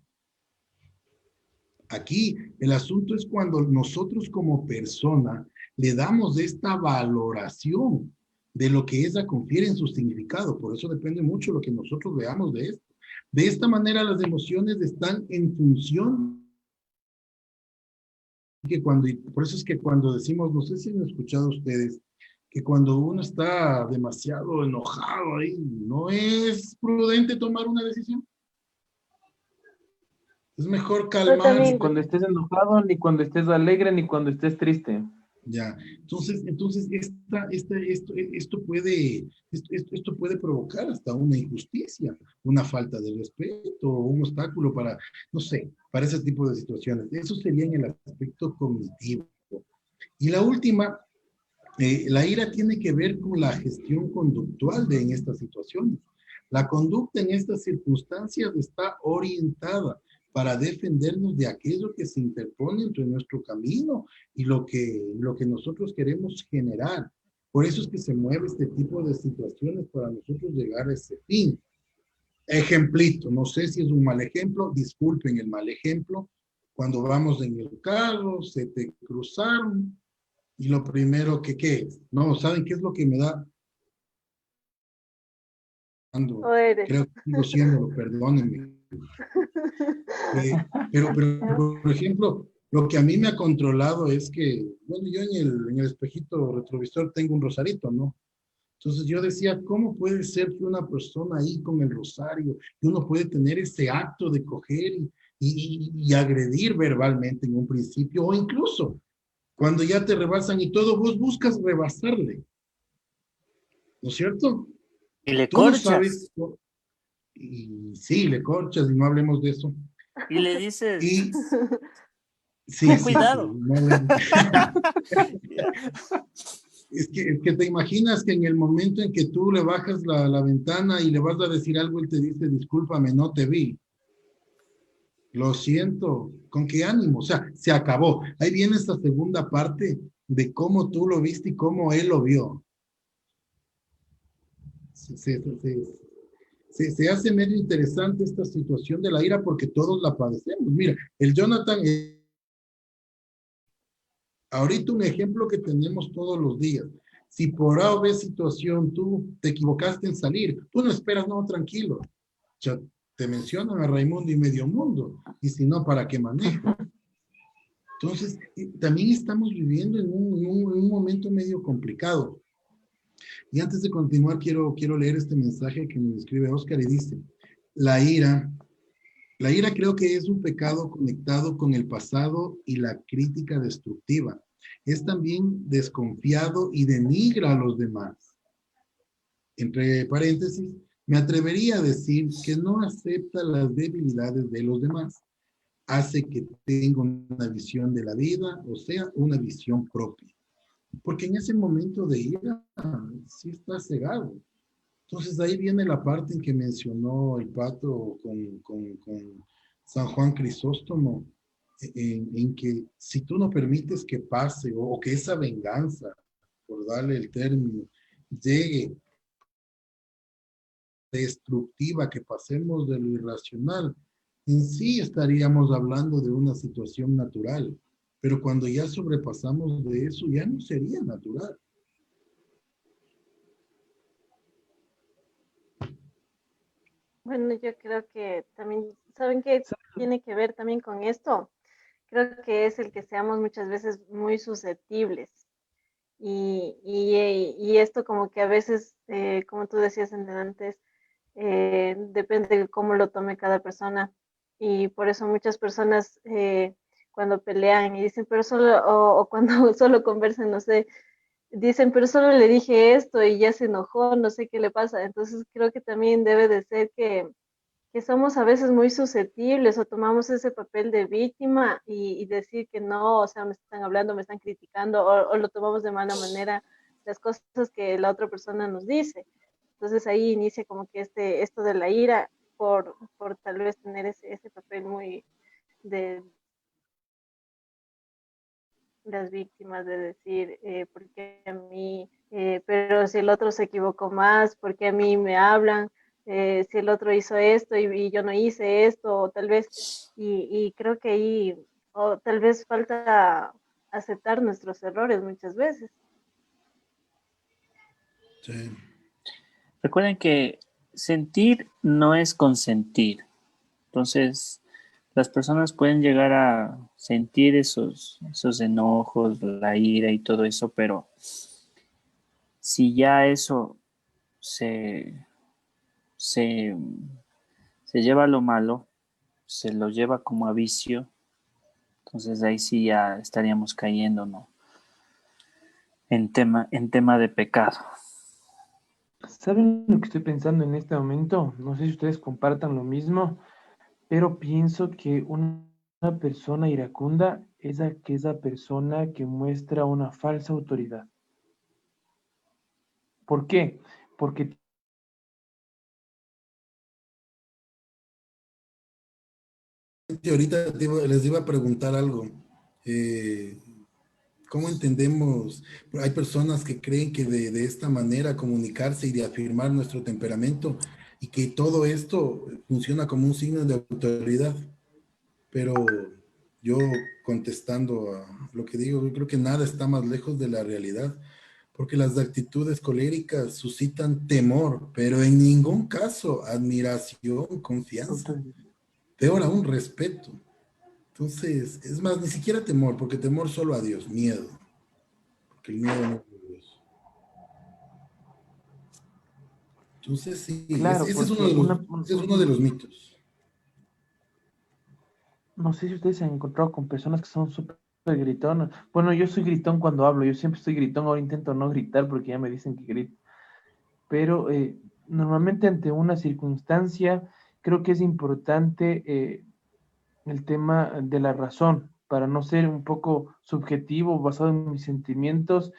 Aquí el asunto es cuando nosotros como persona le damos esta valoración de lo que ella confiere en su significado. Por eso depende mucho lo que nosotros veamos de esto. De esta manera las emociones están en función por eso es que cuando decimos, no sé si han escuchado ustedes, que cuando uno está demasiado enojado ahí, no es prudente tomar una decisión. Es mejor Ni calmarse. cuando estés enojado, ni cuando estés alegre, ni cuando estés triste. Ya, entonces esto puede provocar hasta una injusticia, una falta de respeto, un obstáculo para, no sé, para ese tipo de situaciones. Eso sería en el aspecto cognitivo. Y la última, la ira tiene que ver con la gestión conductual en estas situaciones. La conducta en estas circunstancias está orientada para defendernos de aquello que se interpone entre nuestro camino y lo que nosotros queremos generar. Por eso es que se mueve este tipo de situaciones para nosotros llegar a ese fin. Ejemplito, no sé si es un mal ejemplo, disculpen el mal ejemplo. Cuando vamos en el carro, se te cruzaron y lo primero que, ¿qué es? No, ¿saben qué es lo que me da? Creo que sigo siéndolo, perdónenme. Pero, por ejemplo, lo que a mí me ha controlado es que, bueno, yo en el espejito retrovisor tengo un rosarito, ¿no? Entonces yo decía, ¿cómo puede ser que una persona ahí con el rosario, y uno puede tener ese acto de coger y agredir verbalmente en un principio, o incluso cuando ya te rebasan y todo, vos buscas rebasarle, ¿no es cierto? Y le Tú no corchas. sabes, y sí, le corchas y no hablemos de eso. Y le dices, Y sí, ten sí, cuidado. sí, no hablemos. Es que te imaginas que en el momento en que tú le bajas la ventana y le vas a decir algo, él te dice, discúlpame, no te vi. Lo siento, ¿con qué ánimo? O sea, se acabó. Ahí viene esta segunda parte de cómo tú lo viste y cómo él lo vio. Se hace medio interesante esta situación de la ira porque todos la padecemos. Mira, el Jonathan, ahorita un ejemplo que tenemos todos los días. Si por A o B situación tú te equivocaste en salir, tú no esperas, no, tranquilo. te mencionan a Raimundo y medio mundo, y si no, ¿para qué manejo? Entonces, también estamos viviendo en un momento medio complicado. Y antes de continuar, quiero leer este mensaje que nos escribe Oscar y dice, la ira creo que es un pecado conectado con el pasado y la crítica destructiva. Es también desconfiado y denigra a los demás. Entre paréntesis, me atrevería a decir que no acepta las debilidades de los demás. Hace que tenga una visión de la vida, o sea, una visión propia. Porque en ese momento de ira, sí está cegado. Entonces ahí viene la parte en que mencionó el Pato con San Juan Crisóstomo, en que si tú no permites que pase o que esa venganza, por darle el término, llegue destructiva, que pasemos de lo irracional, en sí estaríamos hablando de una situación natural, pero cuando ya sobrepasamos de eso, ya no sería natural. Bueno, yo creo que también, ¿saben qué tiene que ver también con esto? Creo que es el que seamos muchas veces muy susceptibles. Y esto como que a veces, como tú decías antes, depende de cómo lo tome cada persona. Y por eso muchas personas cuando pelean y dicen, pero solo, o cuando solo conversan, no sé, dicen, pero solo le dije esto y ya se enojó, no sé qué le pasa. Entonces creo que también debe de ser que somos a veces muy susceptibles o tomamos ese papel de víctima y decir que no, o sea, me están hablando, me están criticando o lo tomamos de mala manera las cosas que la otra persona nos dice. Entonces ahí inicia como que esto de la ira por tal vez tener ese papel muy de las víctimas, de decir, ¿por qué a mí? Pero si el otro se equivocó más, ¿por qué a mí me hablan? Si el otro hizo esto y yo no hice esto, o tal vez, y creo que ahí, o tal vez falta aceptar nuestros errores muchas veces. Sí. Recuerden que sentir no es consentir. Entonces, las personas pueden llegar a sentir esos enojos, la ira y todo eso, pero si ya eso se, se, se lleva a lo malo, se lo lleva como a vicio, entonces ahí sí ya estaríamos cayendo, ¿no? En tema de pecado. ¿Saben lo que estoy pensando en este momento? No sé si ustedes compartan lo mismo, pero pienso que una persona iracunda es aquella persona que muestra una falsa autoridad. ¿Por qué? Porque Ahorita les iba a preguntar algo. ¿Cómo entendemos? Hay personas que creen que de esta manera comunicarse y de afirmar nuestro temperamento y que todo esto funciona como un signo de autoridad. Pero yo contestando a lo que digo, yo creo que nada está más lejos de la realidad, porque las actitudes coléricas suscitan temor, pero en ningún caso admiración, confianza, peor aún respeto. Entonces, es más, ni siquiera temor, porque temor solo a Dios, miedo, porque el miedo no es de Dios. Entonces, sí, claro, ese es porque ese es uno de los mitos. no sé si ustedes se han encontrado con personas que son súper gritonas. Bueno, yo soy gritón cuando hablo, yo siempre estoy gritón, ahora intento no gritar porque ya me dicen que grito. Pero normalmente ante una circunstancia creo que es importante el tema de la razón, para no ser un poco subjetivo, basado en mis sentimientos,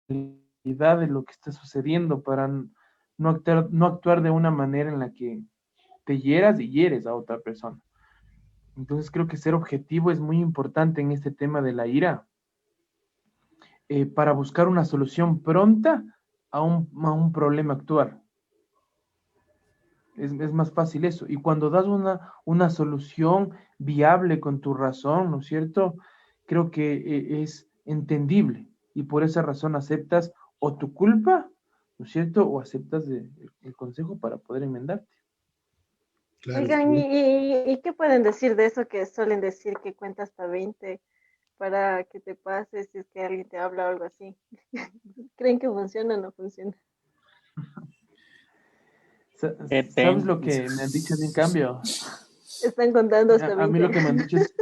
de lo que está sucediendo, para no actuar de una manera en la que te hieras y hieres a otra persona. Entonces creo que ser objetivo es muy importante en este tema de la ira, para buscar una solución pronta a un problema actual. Es más fácil eso. Y cuando das una solución viable con tu razón, ¿no es cierto? Creo que es entendible y por esa razón aceptas o tu culpa, ¿no es cierto? O aceptas el consejo para poder enmendarte. Claro, Oigan, sí. ¿y qué pueden decir de eso que suelen decir que cuenta hasta 20 para que te pases si es que alguien te habla o algo así? ¿Creen que funciona o no funciona? ¿Sabes Depende. lo que me han dicho en cambio? Están contando hasta A mí 20. lo que me han dicho es,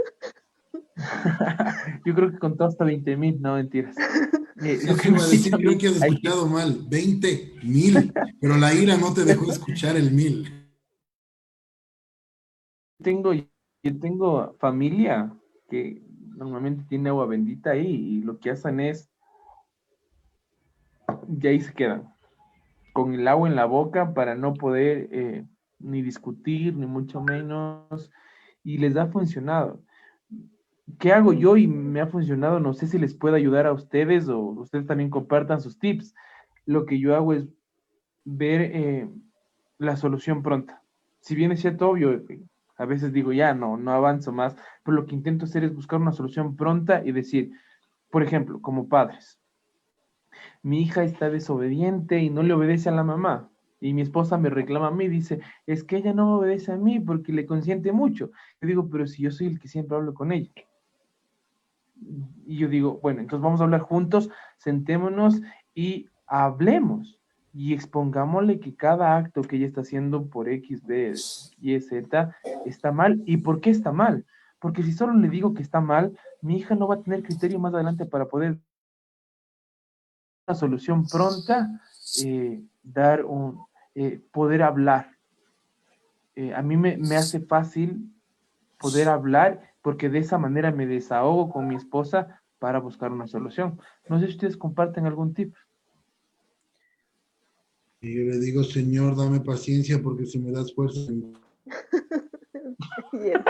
yo creo que contó hasta 20,000, no mentiras. Lo Eso que me iba a han decir, dicho a creo mí, que has escuchado mal, 20,000, pero la ira no te dejó escuchar el 1000. tengo, yo tengo familia que normalmente tiene agua bendita ahí y lo que hacen es, y ahí se quedan, con el agua en la boca para no poder ni discutir, ni mucho menos, y les ha funcionado. ¿Qué hago yo y me ha funcionado? No sé si les puede ayudar a ustedes o ustedes también compartan sus tips. Lo que yo hago es ver la solución pronta. Si bien es cierto, obvio, a veces digo, ya no avanzo más, pero lo que intento hacer es buscar una solución pronta y decir, por ejemplo, como padres, mi hija está desobediente y no le obedece a la mamá. Y mi esposa me reclama a mí, dice, es que ella no me obedece a mí porque le consiente mucho. Yo digo, pero si yo soy el que siempre hablo con ella. Y yo digo, bueno, entonces vamos a hablar juntos, sentémonos y hablemos y expongámosle que cada acto que ella está haciendo por X, B, Y, Z está mal. ¿Y por qué está mal? Porque si solo le digo que está mal, mi hija no va a tener criterio más adelante para poder una solución pronta, poder hablar. A mí me hace fácil poder hablar porque de esa manera me desahogo con mi esposa para buscar una solución. No sé si ustedes comparten algún tip. Y yo le digo, Señor, dame paciencia porque si me das fuerza. Yes.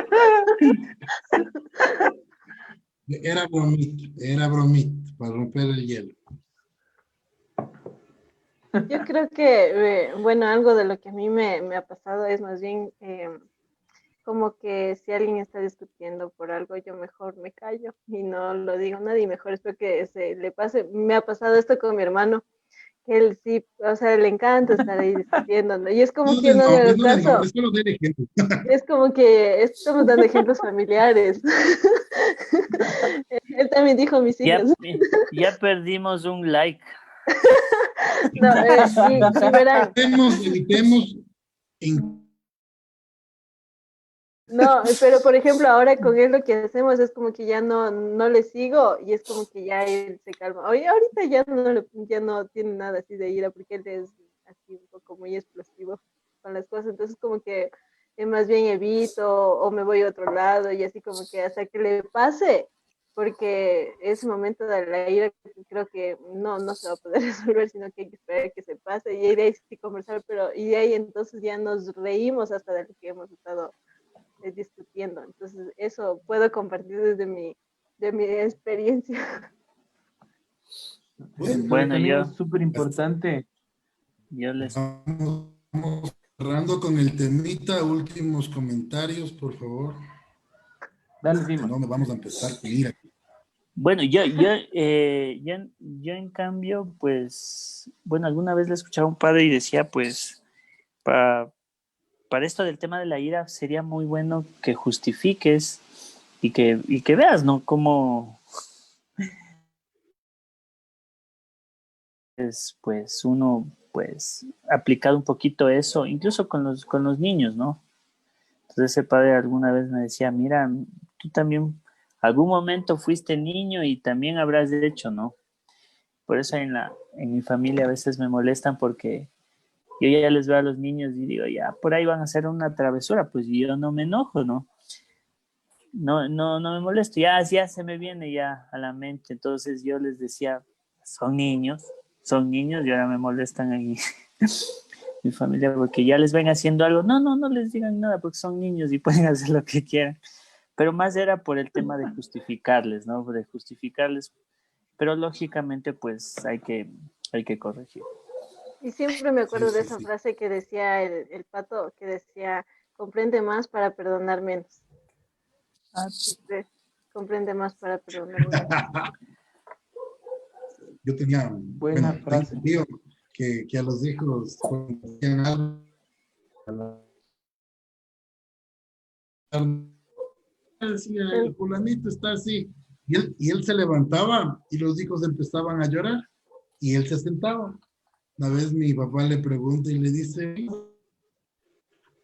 Era bromita, para romper el hielo. Yo creo que, bueno, algo de lo que a mí me ha pasado es más bien como que si alguien está discutiendo por algo, yo mejor me callo y no lo digo a nadie, mejor espero que se le pase. Me ha pasado esto con mi hermano, que él sí, o sea, le encanta estar ahí discutiendo, ¿no? Y es como No que yo de no le nombre, hago no de nombre, caso, solo del ejemplo. es como que estamos dando ejemplos familiares. Él también dijo mis Ya, hijas. ya perdimos un like. No, y verán, Evitemos en no, pero por ejemplo, ahora con él lo que hacemos es como que ya no le sigo y es como que ya él se calma. Oye, ahorita ya no tiene nada así de ira porque él es así un poco muy explosivo con las cosas. Entonces como que más bien evito o me voy a otro lado y así como que hasta que le pase, porque ese momento de la ira creo que no se va a poder resolver, sino que hay que esperar que se pase y de ahí sí conversar, pero y de ahí entonces ya nos reímos hasta de lo que hemos estado discutiendo. Entonces, eso puedo compartir de mi experiencia. Pero Bueno, también es yo, súper importante. yo les vamos cerrando con el temita, últimos comentarios, por favor. Dale, Si Dima. no, nos vamos a empezar con ira. Bueno, yo en cambio, pues, bueno, alguna vez le escuchaba a un padre y decía, pues, para esto del tema de la ira sería muy bueno que justifiques y que veas, ¿no? Cómo es, pues, uno, pues, aplicado un poquito eso, incluso con los niños, ¿no? Entonces ese padre alguna vez me decía, mira, tú también algún momento fuiste niño y también habrás hecho, ¿no? Por eso en mi familia a veces me molestan porque yo ya les veo a los niños y digo, ya, por ahí van a hacer una travesura, pues yo no me enojo, ¿no? No me molesto, ya se me viene ya a la mente. Entonces yo les decía, son niños y ahora me molestan en mi familia porque ya les ven haciendo algo. No les digan nada porque son niños y pueden hacer lo que quieran. Pero más era por el tema de justificarles, ¿no? De justificarles, pero lógicamente pues hay que corregir. Y siempre me Sí, acuerdo de sí, esa sí. frase que decía el pato, que decía, comprende más para perdonar menos. Ah, Siempre comprende más para perdonar menos. Yo tenía, Buena bueno, tengo frase. un tío que a los hijos cuando hacían algo, decía, el fulanito está así. Y él se levantaba y los hijos empezaban a llorar y él se sentaba. Una vez mi papá le pregunta y le dice,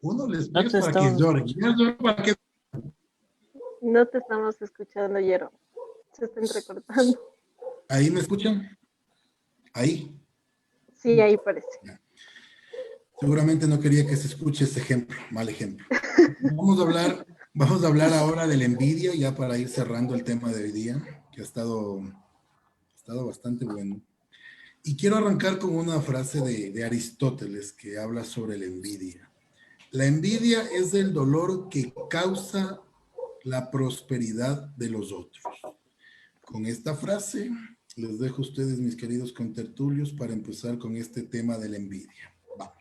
uno les No pide te para que estamos lloren. ¿Para qué? No te estamos escuchando, Yero. Se está entrecortando. ¿Ahí me escuchan? Ahí. Sí, ahí parece. Seguramente no quería que se escuche ese ejemplo, mal ejemplo. Vamos a hablar ahora de la envidia, ya para ir cerrando el tema de hoy día, que ha estado bastante bueno. Y quiero arrancar con una frase de Aristóteles que habla sobre la envidia. La envidia es el dolor que causa la prosperidad de los otros. Con esta frase les dejo a ustedes, mis queridos contertulios, para empezar con este tema de la envidia. Vamos.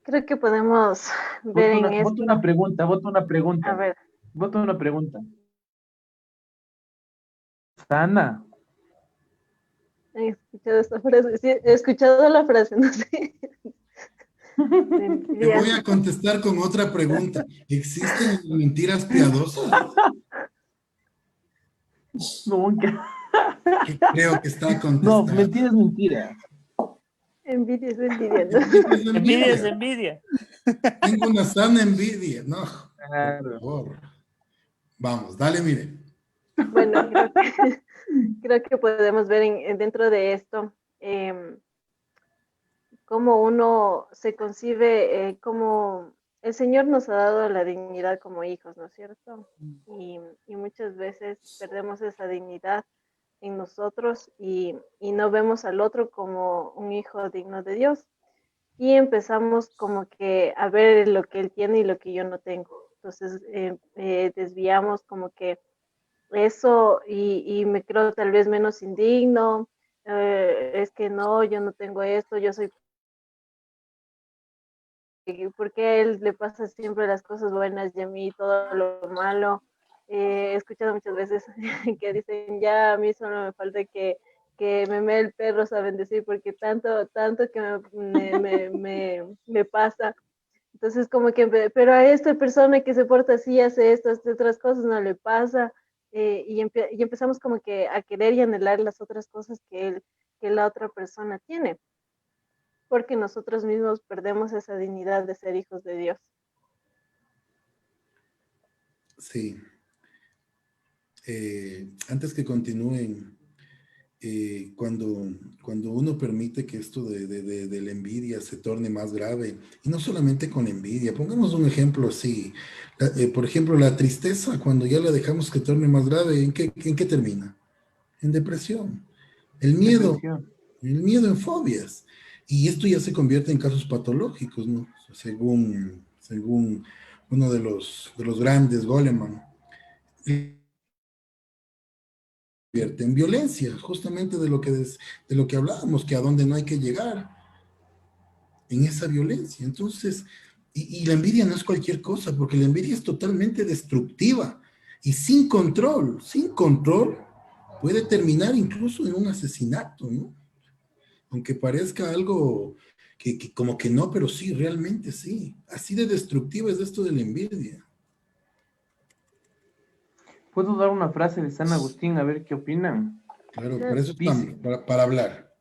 Creo que podemos ver en esto. Voto una pregunta. A ver, Voto una pregunta. Sana, he escuchado esta frase. Sí, he escuchado la frase, no sé. Te voy a contestar con otra pregunta. ¿Existen mentiras piadosas? nunca. Que creo que está No, contestado. mentira es mentira. Envidia es envidia, ¿no? envidia es envidia. Tengo una sana envidia. No, Claro. por favor. Vamos, dale, mire. Bueno, creo que podemos ver dentro de esto cómo uno se concibe, cómo el Señor nos ha dado la dignidad como hijos, ¿no es cierto? Y muchas veces perdemos esa dignidad en nosotros y no vemos al otro como un hijo digno de Dios. Y empezamos como que a ver lo que él tiene y lo que yo no tengo. Entonces desviamos como que eso y me creo tal vez menos indigno, es que no, yo no tengo esto, yo soy, porque a él le pasa siempre las cosas buenas y a mí todo lo malo. He escuchado muchas veces que dicen, ya a mí solo me falta que me mee el perro, saben decir, porque tanto que me pasa. Entonces como que, pero a esta persona que se porta así, hace estas otras cosas, no le pasa. Y empezamos como que a querer y anhelar las otras cosas que la otra persona tiene, porque nosotros mismos perdemos esa dignidad de ser hijos de Dios. Sí. Antes que continúen, cuando uno permite que esto de la envidia se torne más grave, y no solamente con envidia, pongamos un ejemplo así, por ejemplo, la tristeza, cuando ya la dejamos que torne más grave, ¿en qué termina? En depresión. El miedo en fobias. Y esto ya se convierte en casos patológicos, ¿no? Según uno de los grandes, Goleman, convierte en violencia, justamente de lo que hablábamos, que a donde no hay que llegar, en esa violencia. Entonces, y la envidia no es cualquier cosa, porque la envidia es totalmente destructiva y sin control puede terminar incluso en un asesinato, ¿no? Aunque parezca algo que como que no, pero sí, realmente sí. Así de destructiva es esto de la envidia. ¿Puedo dar una frase de San Agustín a ver qué opinan? Claro, para eso Dice, estamos, para hablar.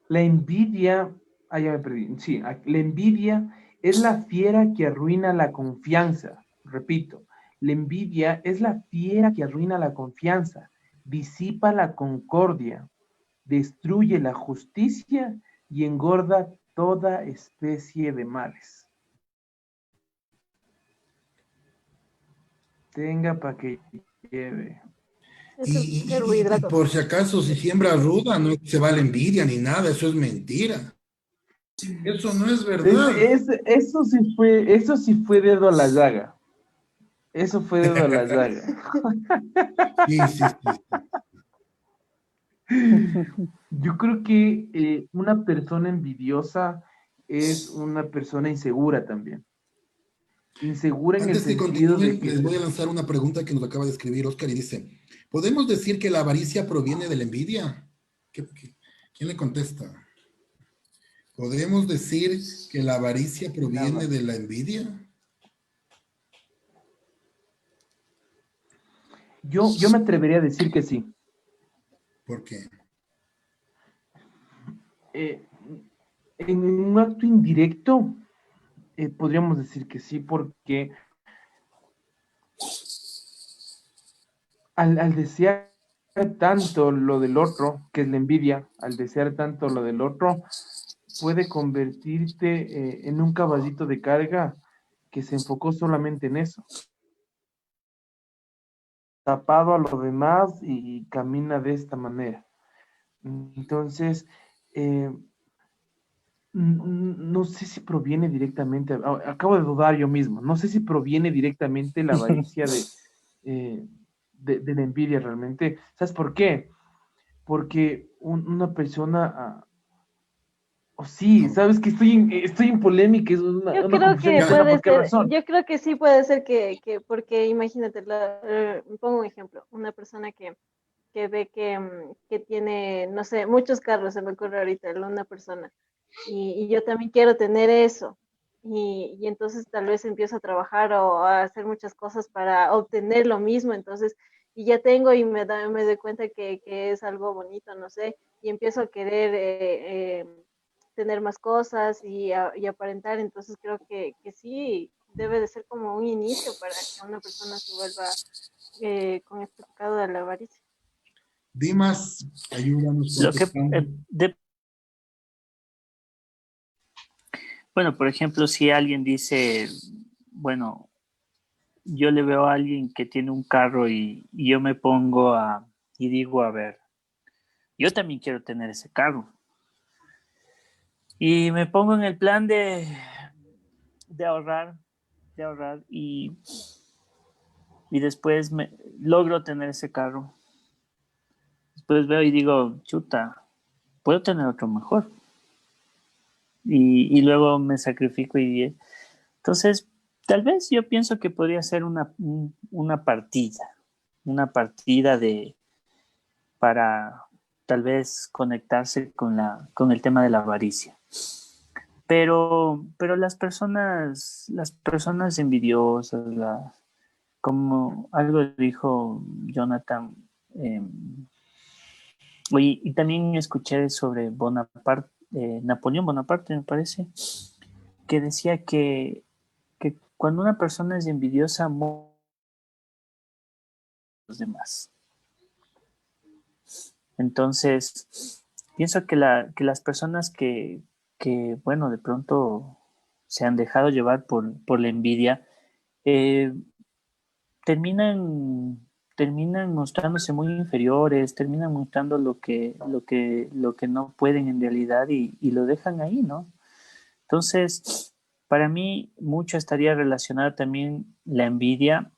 la envidia, ya me perdí, sí, la envidia es la fiera que arruina la confianza. Repito, la envidia es la fiera que arruina la confianza, disipa la concordia, destruye la justicia y engorda toda especie de males. Tenga para que lleve. Y por si acaso, si siembra ruda, no se va la envidia ni nada, eso es mentira. Eso no es verdad. Eso sí fue dedo a la llaga. Eso fue dedo a la llaga. Sí. Yo creo que una persona envidiosa es una persona insegura también. Insegura en el Antes que sentido de continúen, que... les voy a lanzar una pregunta que nos acaba de escribir Oscar y dice, ¿podemos decir que la avaricia proviene de la envidia? ¿Quién le contesta? ¿Podemos decir que la avaricia proviene de la envidia? Yo me atrevería a decir que sí. ¿Por qué? Eh, en un acto indirecto, podríamos decir que sí, porque al desear tanto lo del otro, que es la envidia, al desear tanto lo del otro, puede convertirte en un caballito de carga que se enfocó solamente en eso, tapado a lo demás y camina de esta manera. Entonces, eh, no sé si proviene directamente, acabo de dudar yo mismo, no sé si proviene directamente la avaricia eh, de la envidia realmente. ¿Sabes por qué? Porque una persona, o sí, sabes que estoy en polémica, es Yo una creo confusión que interna, puede ¿por qué ser, razón? yo creo que sí puede ser porque imagínate, pongo un ejemplo, una persona que ve que tiene, no sé, muchos carros, se me ocurre ahorita, una persona, y yo también quiero tener eso, y entonces tal vez empiezo a trabajar o a hacer muchas cosas para obtener lo mismo, entonces, y ya tengo y me doy cuenta que es algo bonito, no sé, y empiezo a querer tener más cosas y aparentar, entonces creo que sí, debe de ser como un inicio para que una persona se vuelva con este pecado de la avaricia. Dimas, ayúdanos Lo que, contestando. bueno, por ejemplo, si alguien dice, bueno, yo le veo a alguien que tiene un carro y yo me pongo y digo, a ver, yo también quiero tener ese carro. Y me pongo en el plan de ahorrar, de ahorrar y después logro tener ese carro. Después veo y digo, chuta, puedo tener otro mejor. Y luego me sacrifico entonces, tal vez yo pienso que podría ser una partida para tal vez conectarse con el tema de la avaricia. Pero las personas envidiosas, como algo dijo Jonathan, eh, oye, y también escuché sobre Bonaparte, Napoleón Bonaparte, me parece, que decía que cuando una persona es envidiosa, los demás. Entonces, pienso que las personas bueno, de pronto se han dejado llevar por la envidia, eh, terminan, terminan mostrándose muy inferiores, terminan mostrando lo que no pueden en realidad y lo dejan ahí, ¿no? Entonces, para mí, mucho estaría relacionado también la envidia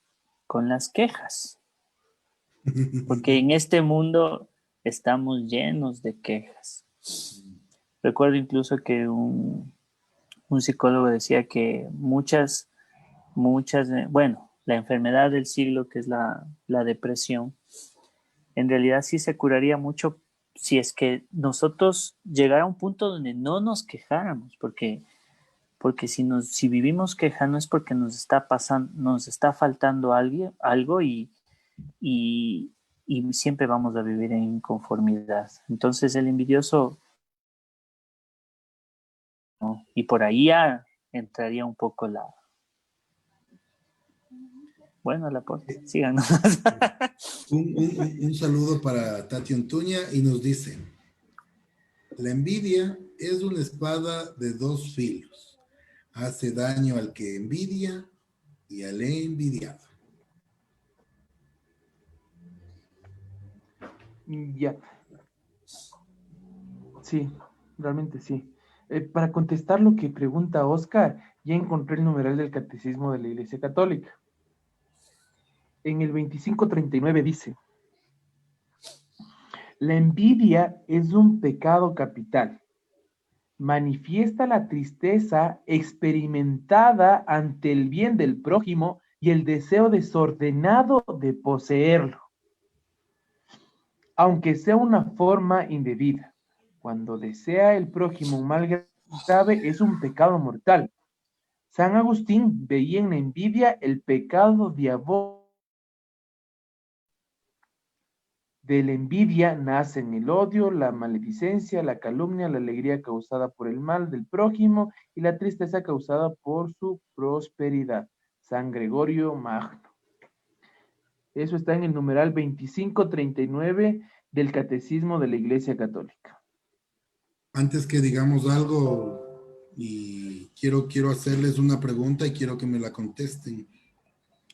con las quejas, porque en este mundo estamos llenos de quejas. Recuerdo incluso que un psicólogo decía que bueno, la enfermedad del siglo, que es la depresión, en realidad sí se curaría mucho si es que nosotros llegara a un punto donde no nos quejáramos, porque si vivimos quejando es porque nos está faltando algo y, y siempre vamos a vivir en inconformidad. Entonces el envidioso, ¿no? Y por ahí ya entraría un poco bueno, la aporte. Síganos. Un saludo para Tati Ontuña y nos dice, la envidia es una espada de dos filos. Hace daño al que envidia y al envidiado. Ya, sí, realmente sí. Para contestar lo que pregunta Oscar, ya encontré el numeral del Catecismo de la Iglesia Católica. En el 2539 dice, la envidia es un pecado capital. Manifiesta la tristeza experimentada ante el bien del prójimo y el deseo desordenado de poseerlo, aunque sea una forma indebida. Cuando desea el prójimo un mal grave, es un pecado mortal. San Agustín veía en la envidia el pecado diabólico. De la envidia nacen el odio, la maledicencia, la calumnia, la alegría causada por el mal del prójimo y la tristeza causada por su prosperidad. San Gregorio Magno. Eso está en el numeral 2539 del Catecismo de la Iglesia Católica. Antes que digamos algo, y quiero hacerles una pregunta y quiero que me la contesten.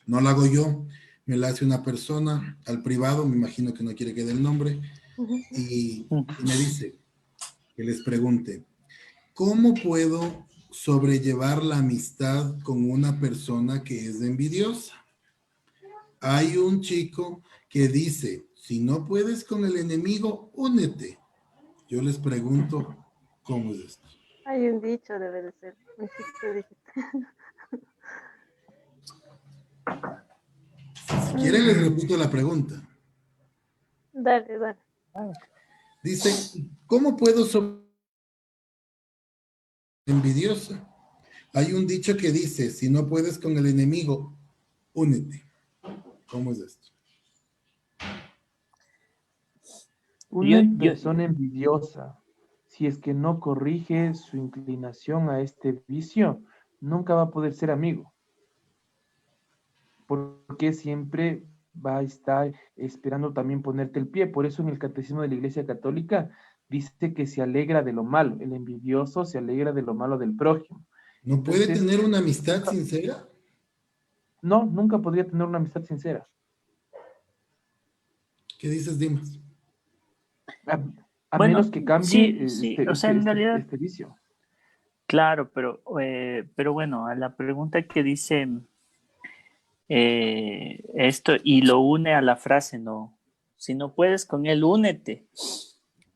No la hago yo, me la hace una persona al privado, me imagino que no quiere que dé el nombre, y me dice que les pregunte, ¿cómo puedo sobrellevar la amistad con una persona que es envidiosa? Hay un chico que dice, si no puedes con el enemigo, únete. Yo les pregunto, ¿cómo es esto? Hay un dicho, debe de ser. Un chico dijiste. Si quieren les repito la pregunta. Dale, dale. Dice, ¿cómo puedo sobrellevar envidiosa? Hay un dicho que dice, si no puedes con el enemigo, únete. ¿Cómo es esto? Una persona envidiosa, si es que no corrige su inclinación a este vicio, nunca va a poder ser amigo, porque siempre va a estar esperando también ponerte el pie. Por eso en el Catecismo de la Iglesia Católica dice que se alegra de lo malo, el envidioso se alegra de lo malo del prójimo. ¿No puede Entonces, tener una amistad sincera? no, nunca podría tener una amistad sincera. ¿Qué dices, Dimas? A Bueno, menos que cambie sí, sí, o sea, en realidad, este vicio. claro, pero bueno, a la pregunta que dice esto y lo une a la frase, no, si no puedes con él, únete.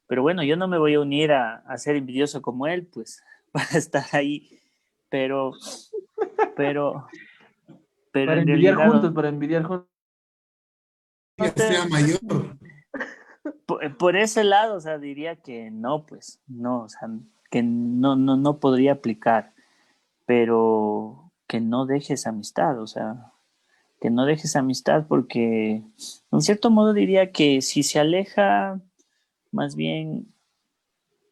Pero bueno, yo no me voy a unir a ser envidioso como él, pues, para estar ahí, pero, pero, pero Para en envidiar realidad, juntos, para envidiar juntos. Que sea mayor. por ese lado, o sea, diría que no, pues, no, o sea, que no podría aplicar, pero que no dejes amistad, o sea, que no dejes amistad porque, en cierto modo diría que si se aleja, más bien,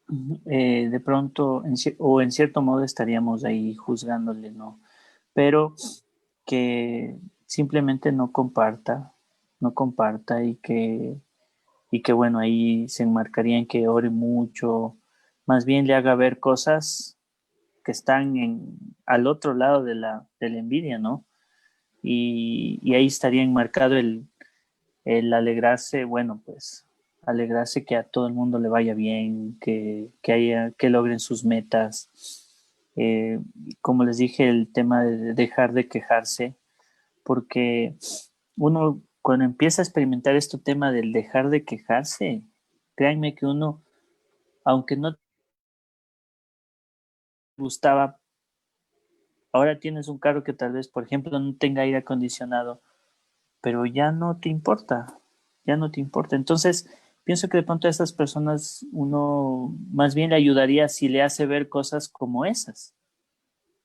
de pronto, o en cierto modo estaríamos ahí juzgándole, ¿no? Pero que simplemente no comparta y que bueno, ahí se enmarcaría en que ore mucho, más bien le haga ver cosas que están al otro lado de la envidia, ¿no? Y ahí estaría enmarcado el alegrarse, bueno, pues alegrarse que a todo el mundo le vaya bien, que logren sus metas. Eh, Como les dije, el tema de dejar de quejarse, porque uno cuando empieza a experimentar este tema del dejar de quejarse, créanme que uno, aunque no te gustaba, ahora tienes un carro que tal vez, por ejemplo, no tenga aire acondicionado, pero ya no te importa, ya no te importa. Entonces, pienso que de pronto a estas personas uno más bien le ayudaría si le hace ver cosas como esas,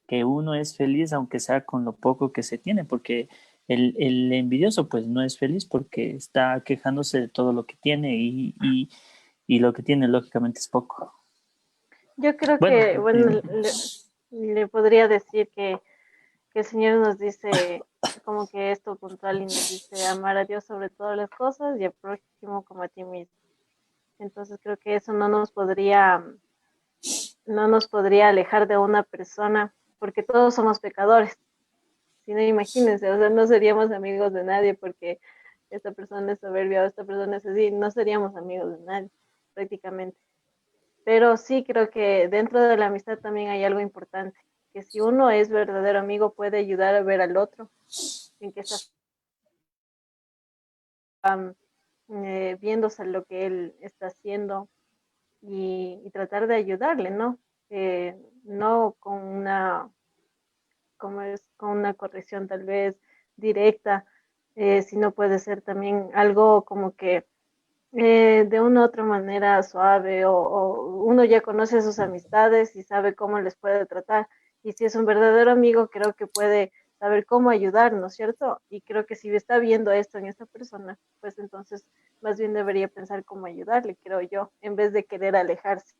que uno es feliz aunque sea con lo poco que se tiene, porque el envidioso pues no es feliz porque está quejándose de todo lo que tiene y lo que tiene lógicamente es poco. Yo creo Bueno, que, bueno, le podría decir que el Señor nos dice como que esto puntual y nos dice amar a Dios sobre todas las cosas y al prójimo como a ti mismo. Entonces creo que eso no nos podría alejar de una persona porque todos somos pecadores. Si no, imagínense, o sea, no seríamos amigos de nadie porque esta persona es soberbia o esta persona es así, no seríamos amigos de nadie prácticamente. Pero sí creo que dentro de la amistad también hay algo importante, que si uno es verdadero amigo puede ayudar a ver al otro en que está viéndose lo que él está haciendo y tratar de ayudarle, ¿no? No con con una corrección tal vez directa, sino puede ser también algo como que De una u otra manera suave o uno ya conoce a sus amistades y sabe cómo les puede tratar. Y si es un verdadero amigo, creo que puede saber cómo ayudarnos, ¿cierto? Y creo que si está viendo esto en esta persona, pues entonces más bien debería pensar cómo ayudarle, creo yo, en vez de querer alejarse.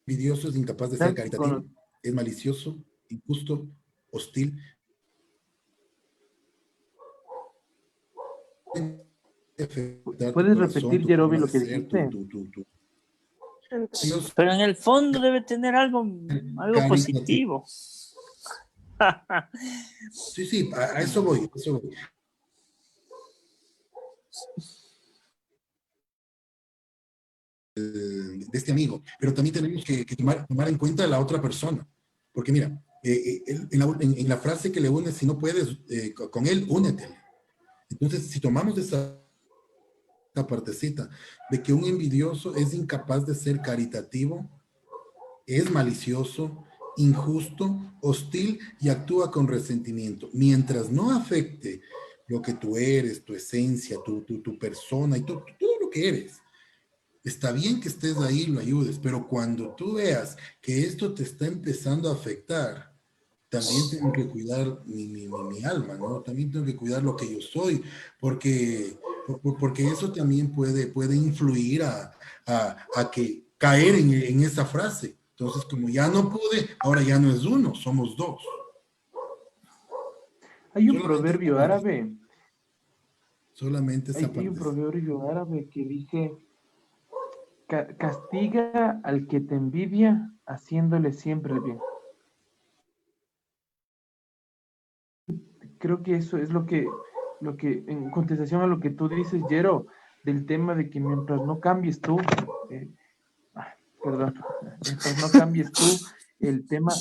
Envidioso es incapaz de ser ¿Sabes? caritativo, es malicioso, injusto, hostil. Afectar tu ¿Puedes corazón, repetir, tu Jerobi, forma lo de que ser, dijiste? Entre- Dios Pero en el fondo debe tener algo caritativo. positivo. Sí, sí, a eso voy, a eso voy. De este amigo, pero también tenemos que tomar en cuenta a la otra persona, porque mira, en la frase que le unes, si no puedes con él, únete. Entonces, si tomamos esa partecita de que un envidioso es incapaz de ser caritativo, es malicioso, injusto, hostil y actúa con resentimiento. Mientras no afecte lo que tú eres, tu esencia, tu persona y todo lo que eres, está bien que estés ahí y lo ayudes, pero cuando tú veas que esto te está empezando a afectar, también tengo que cuidar mi alma, ¿no? También tengo que cuidar lo que yo soy, porque, porque eso también puede influir a que caer en esa frase. Entonces, como ya no pude, ahora ya no es uno, somos dos. Hay un Solamente esa proverbio parte. árabe, Solamente esa hay un parte. proverbio árabe que dice, castiga al que te envidia haciéndole siempre el bien. Creo que eso es en contestación a lo que tú dices, Jero, del tema de que mientras no cambies tú, eh, perdón, mientras no cambies tú, el tema,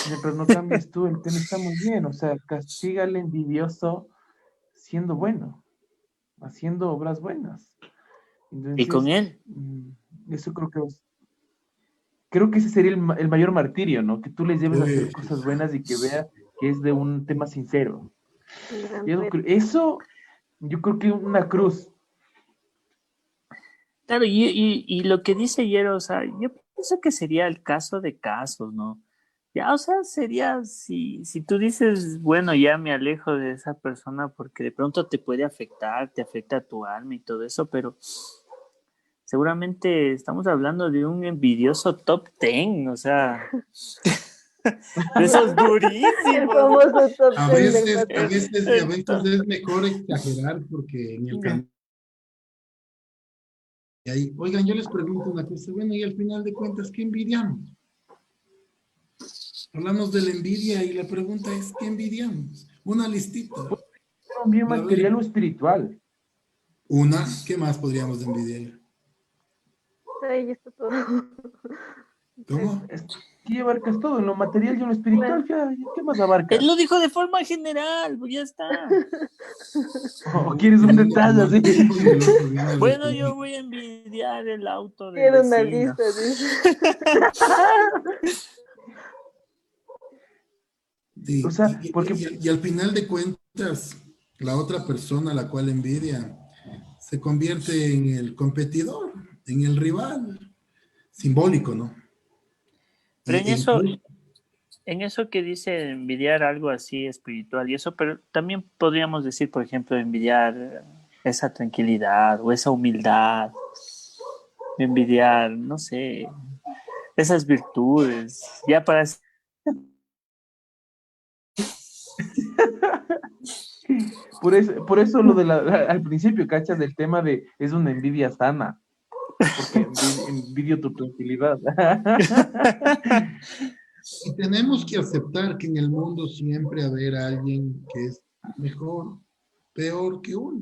mientras no cambies tú, el tema está muy bien, o sea, castiga al envidioso siendo bueno, haciendo obras buenas. Y con Entonces, él. eso creo que ese sería el mayor martirio, ¿no? Que tú les lleves a hacer Sí, cosas buenas y que vea que es de un tema sincero. un gran Y reto. eso, yo creo que una cruz. Claro, y lo que dice Yero, o sea, yo pienso que sería el caso de casos, ¿no? Ya, o sea, sería si tú dices, bueno, ya me alejo de esa persona porque de pronto te puede afectar, te afecta tu alma y todo eso, pero seguramente estamos hablando de un envidioso top 10, o sea, de esos El durísimos, ¿no? famoso top a 10 del veces, a WhatsApp. veces, a El veces es mejor exagerar porque en el camino ahí, oigan, yo les pregunto una cosa, bueno, y al final de cuentas, ¿qué envidiamos? Hablamos de la envidia y la pregunta es, ¿qué envidiamos? Una listita. Un bien A ver, material o espiritual. una, ¿qué más podríamos envidiar? Ahí está todo. ¿Cómo? Es que abarcas todo, en lo material y en lo Claro. espiritual, ya, ¿qué más Él abarcas? lo dijo de forma general, pues ya está. ¿O quieres un detalle Igual así? que dijo y el otro viene a Bueno, yo reclamar. voy a envidiar el auto del Quiero una vecino. lista, dice. O Sí, sea, porque y al final de cuentas, la otra persona a la cual envidia se convierte en el competidor, en el rival, simbólico, ¿no? Pero E incluso, en eso que dice envidiar algo así espiritual y eso, pero también podríamos decir, por ejemplo, envidiar esa tranquilidad o esa humildad, envidiar, no sé, esas virtudes, ya para... por eso lo de al principio, cachas, del tema de es una envidia sana, porque envidio tu tranquilidad. y tenemos que aceptar que en el mundo siempre haber alguien que es mejor, peor que uno.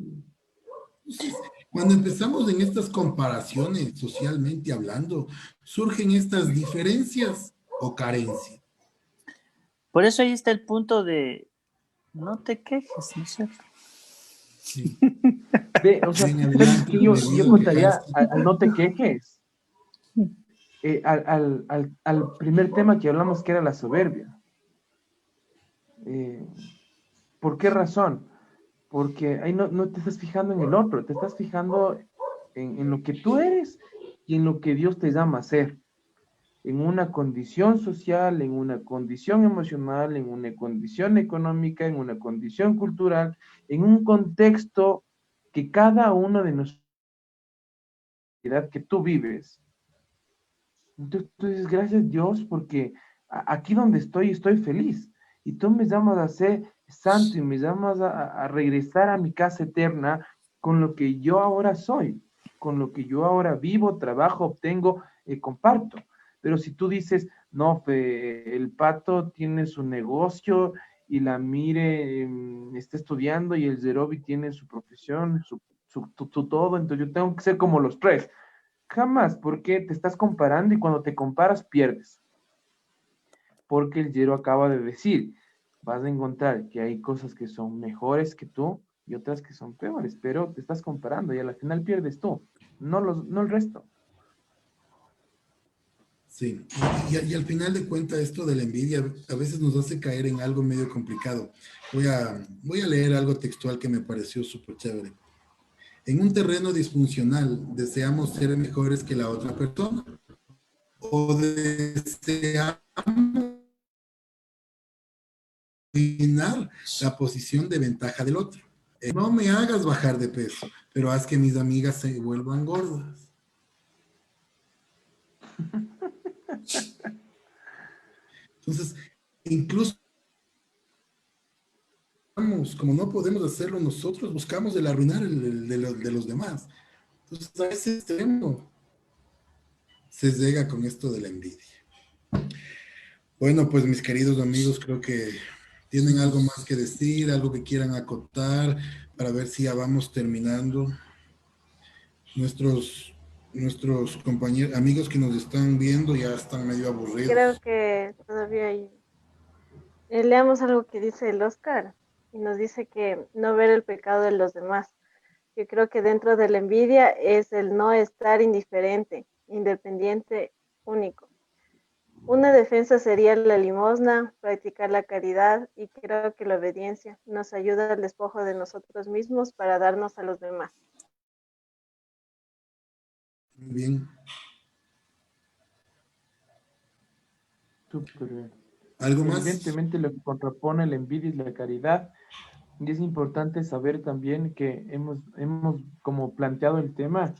Entonces, cuando empezamos en estas comparaciones socialmente hablando, surgen estas diferencias o carencias. Por eso ahí está el punto de no te quejes, ¿no es cierto? Sí. O sea, En ¿sabes adelante qué? no es Yo debido contaría, quejarse. al no te quejes, al primer tema que hablamos, que era la soberbia. Eh, ¿Por qué razón? Porque ahí no te estás fijando en el otro, te estás fijando en lo que tú eres y en lo que Dios te llama a ser, en una condición social, en una condición emocional, en una condición económica, en una condición cultural, en un contexto que cada uno de nosotros que tú vives. Entonces tú dices, gracias Dios, porque aquí donde estoy feliz. Y tú me llamas a ser santo y me llamas a regresar a mi casa eterna con lo que yo ahora soy, con lo que yo ahora vivo, trabajo, obtengo, comparto. Pero si tú dices, no, el pato tiene su negocio y la Mire está estudiando y el Zerobi tiene su profesión, su todo, entonces yo tengo que ser como los tres. Jamás, porque te estás comparando y cuando te comparas pierdes. Porque el Jero acaba de decir, vas a encontrar que hay cosas que son mejores que tú y otras que son peores, pero te estás comparando y al final pierdes tú, no el resto. Sí, y al final de cuentas esto de la envidia a veces nos hace caer en algo medio complicado. Voy a leer algo textual que me pareció súper chévere. En un terreno disfuncional, deseamos ser mejores que la otra persona o deseamos dominar la posición de ventaja del otro. No me hagas bajar de peso, pero haz que mis amigas se vuelvan gordas. Entonces, incluso como no podemos hacerlo nosotros, buscamos el arruinar de los demás. Entonces, a ese extremo se llega con esto de la envidia. Bueno, pues mis queridos amigos, creo que tienen algo más que decir, algo que quieran acotar, para ver si ya vamos terminando. Nuestros, nuestros compañeros, amigos que nos están viendo ya están medio Creo aburridos. que todavía hay. Leamos algo que dice el Oscar y nos dice que no ver el pecado de los demás. Yo creo que dentro de la envidia es el no estar indiferente, independiente, único. Una defensa sería la limosna, practicar la caridad y creo que la obediencia nos ayuda al despojo de nosotros mismos para darnos a los demás. Muy bien. Súper bien. ¿Algo más? Evidentemente lo que contrapone la envidia es la caridad. Y es importante saber también que hemos como planteado el tema,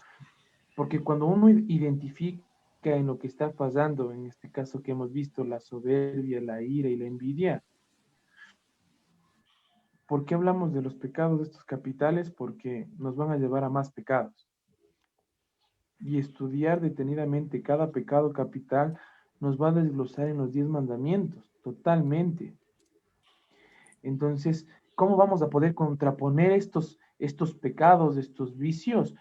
porque cuando uno identifica en lo que está pasando, en este caso que hemos visto, la soberbia, la ira y la envidia, ¿por qué hablamos de los pecados de estos capitales? Porque nos van a llevar a más pecados. Y estudiar detenidamente cada pecado capital nos va a desglosar en los 10 mandamientos, totalmente. Entonces, ¿cómo vamos a poder contraponer estos pecados, estos vicios,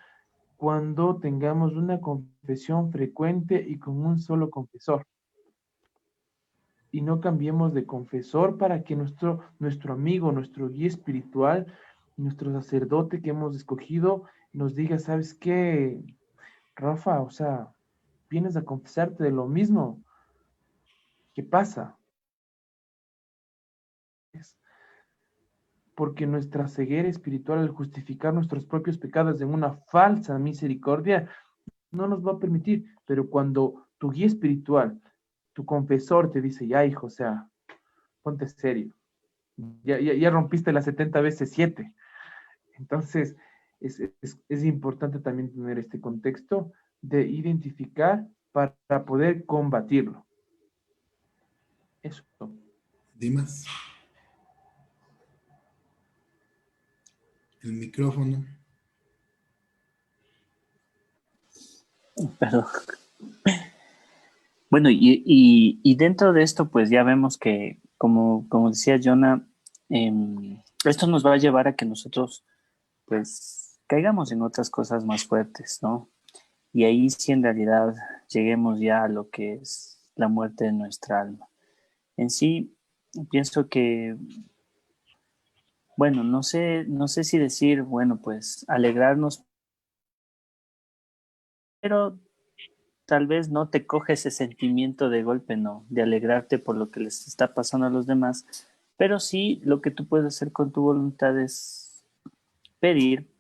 cuando tengamos una confesión frecuente y con un solo confesor? Y no cambiemos de confesor para que nuestro amigo, nuestro guía espiritual, nuestro sacerdote que hemos escogido, nos diga, ¿sabes qué, Rafa? O sea, vienes a confesarte de lo mismo. ¿Qué pasa? Porque nuestra ceguera espiritual al justificar nuestros propios pecados en una falsa misericordia no nos va a permitir, pero cuando tu guía espiritual, tu confesor te dice, ya hijo, o sea, ponte serio, ya rompiste las 70 veces 7, entonces es importante también tener este contexto de identificar para poder combatirlo. Eso. Dimas, el micrófono. Perdón. Bueno, y dentro de esto, pues ya vemos que, como decía Jonah, esto nos va a llevar a que nosotros, pues, caigamos en otras cosas más fuertes, ¿no? Y ahí sí en realidad lleguemos ya a lo que es la muerte de nuestra alma. En sí, pienso que, bueno, no sé si decir, bueno, pues alegrarnos, pero tal vez no te coge ese sentimiento de golpe, no, de alegrarte por lo que les está pasando a los demás, Pero sí, lo que tú puedes hacer con tu voluntad es pedir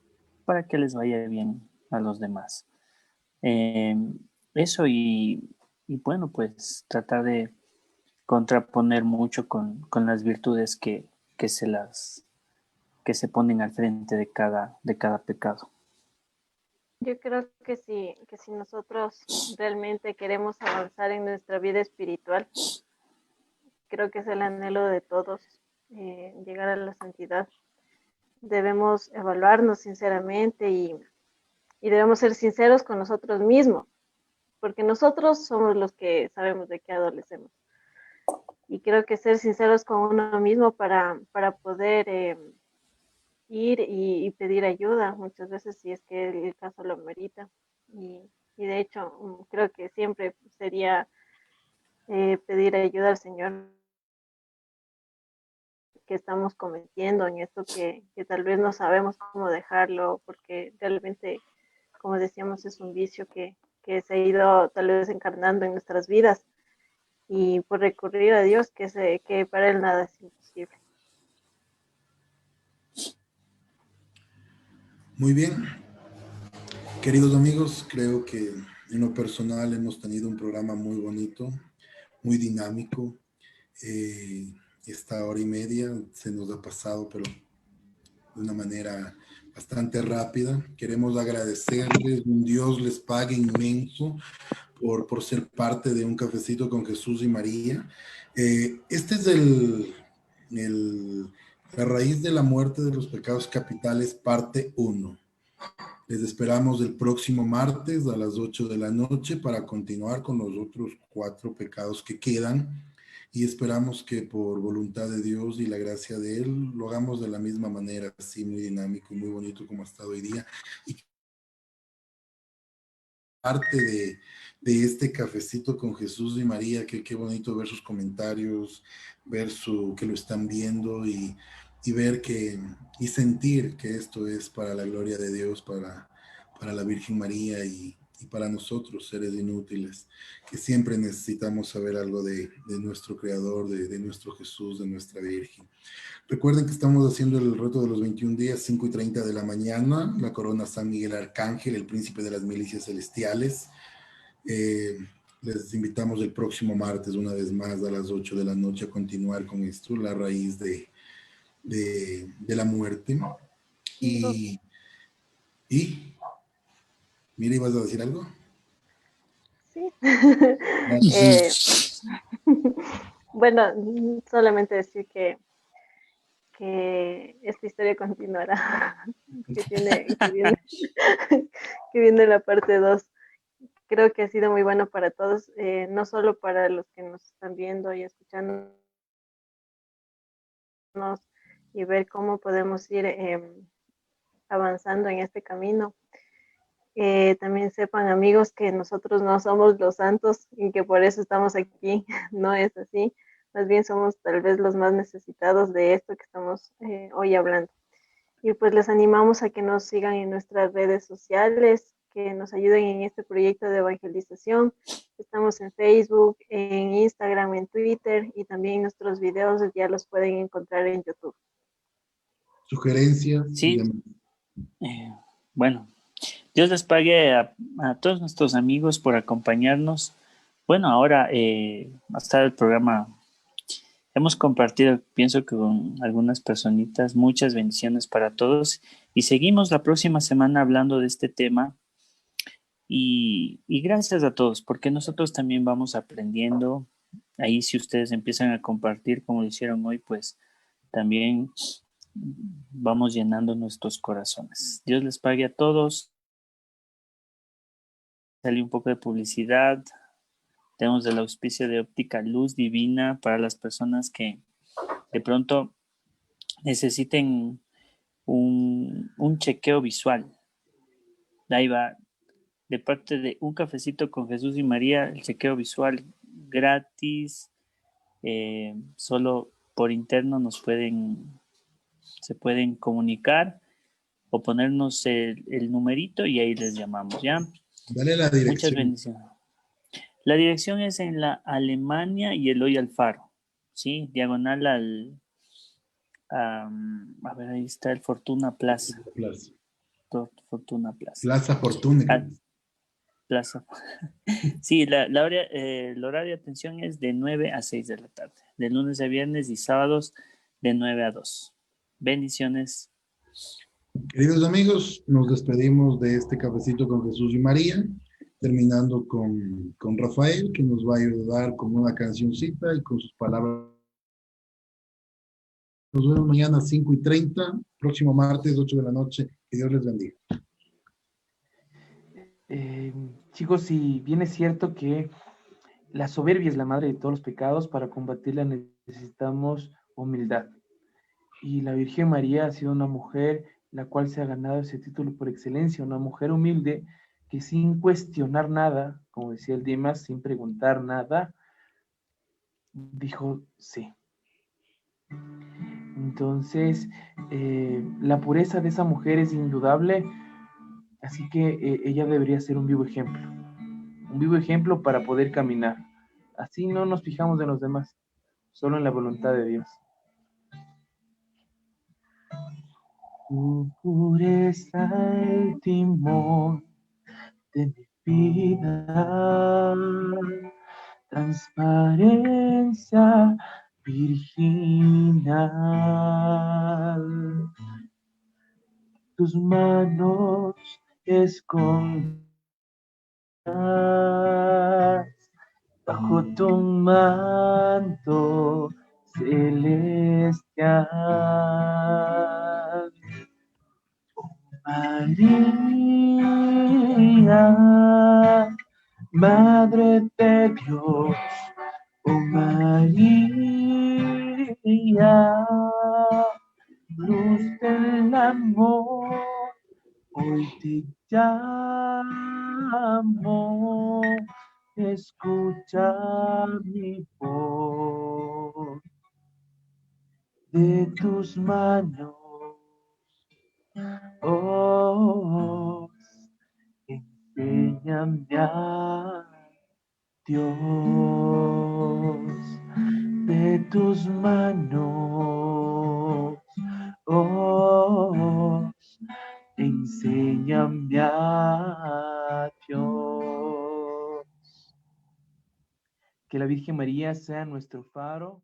para que les vaya bien a los demás. Eh, Eso y bueno, pues tratar de contraponer mucho con las virtudes que se las que se ponen al frente de cada pecado. Yo creo que si nosotros realmente queremos avanzar en nuestra vida espiritual, creo que es el anhelo de todos, llegar a la santidad. Debemos evaluarnos sinceramente y debemos ser sinceros con nosotros mismos, porque nosotros somos los que sabemos de qué adolecemos. Y creo que ser sinceros con uno mismo para poder ir y pedir ayuda, muchas veces si es que el caso lo merita. Y de hecho, creo que siempre sería pedir ayuda al Señor que estamos cometiendo en esto que tal vez no sabemos cómo dejarlo, porque realmente, como decíamos, es un vicio que se ha ido tal vez encarnando en nuestras vidas y por recurrir a Dios, que para Él nada es imposible. Muy bien, queridos amigos, creo que en lo personal hemos tenido un programa muy bonito, muy dinámico. Esta hora y media se nos ha pasado, pero de una manera bastante rápida. Queremos agradecerles, un Dios les pague inmenso por ser parte de Un Cafecito con Jesús y María. Este es la raíz de la muerte de los pecados capitales, parte 1. Les esperamos el próximo martes a las 8 de la noche para continuar con los otros 4 pecados que quedan y esperamos que por voluntad de Dios y la gracia de Él lo hagamos de la misma manera, así muy dinámico y muy bonito como ha estado hoy día. Y parte de este cafecito con Jesús y María, que qué bonito ver sus comentarios, ver que lo están viendo y ver y sentir que esto es para la gloria de Dios, para la Virgen María y para nosotros, seres inútiles, que siempre necesitamos saber algo de nuestro Creador, de nuestro Jesús, de nuestra Virgen. Recuerden que estamos haciendo el reto de los 21 días, 5:30 de la mañana, la corona San Miguel Arcángel, el príncipe de las milicias celestiales. Les invitamos el próximo martes, una vez más, a las 8 de la noche, a continuar con esto, la raíz de la muerte. Y, mira, ¿ibas a decir algo? Sí. Bueno, solamente decir que esta historia continuará, que viene la parte 2. Creo que ha sido muy bueno para todos, no solo para los que nos están viendo y escuchando y ver cómo podemos ir avanzando en este camino. También sepan, amigos, que nosotros no somos los santos y que por eso estamos aquí. No es así. Más bien somos tal vez los más necesitados de esto que estamos hoy hablando. Y pues les animamos a que nos sigan en nuestras redes sociales, que nos ayuden en este proyecto de evangelización. Estamos en Facebook, en Instagram, en Twitter y también nuestros videos ya los pueden encontrar en YouTube. Sugerencias. Sí, bueno, Dios les pague a todos nuestros amigos por acompañarnos. Bueno, ahora hasta el programa hemos compartido, pienso que con algunas personitas, muchas bendiciones para todos y seguimos la próxima semana hablando de este tema y gracias a todos porque nosotros también vamos aprendiendo. Ahí si ustedes empiezan a compartir como lo hicieron hoy, pues también vamos llenando nuestros corazones. Dios les pague a todos. Salió un poco de publicidad. Tenemos el auspicio de Óptica Luz Divina para las personas que de pronto necesiten un chequeo visual. Ahí va, de parte de Un Cafecito con Jesús y María, el chequeo visual gratis. Solo por interno se pueden comunicar o ponernos el numerito y ahí les llamamos, ¿ya? Dale la Muchas dirección. bendiciones. La dirección es en la Alemania y Eloy Alfaro, ¿sí? Diagonal A ver, ahí está el Fortuna Plaza. Plaza, Fortuna Plaza. Plaza Fortuna. Ah, Plaza. Sí, el horario de atención es de 9 a 6 de la tarde, de lunes a viernes y sábados de 9 a 2. Bendiciones. Queridos amigos, nos despedimos de este cafecito con Jesús y María, terminando con Rafael, que nos va a ayudar con una cancioncita y con sus palabras. Nos vemos mañana a 5:30, próximo martes, 8 de la noche. Que Dios les bendiga. Chicos, si bien es cierto que la soberbia es la madre de todos los pecados, para combatirla necesitamos humildad. Y la Virgen María ha sido una mujer la cual se ha ganado ese título por excelencia, una mujer humilde que sin cuestionar nada, como decía el Dimas, sin preguntar nada, dijo sí. Entonces, la pureza de esa mujer es indudable, así que ella debería ser un vivo ejemplo para poder caminar. Así no nos fijamos en los demás, solo en la voluntad de Dios. Tu pureza, el timón de mi vida, transparencia virginal. Tus manos escondidas bajo tu manto celestial. María, Madre de Dios, oh María, luz del amor, hoy te llamo, escucha mi voz. De tus manos, oh, enséñame a Dios. De tus manos, oh, enséñame a Dios. Que la Virgen María sea nuestro faro.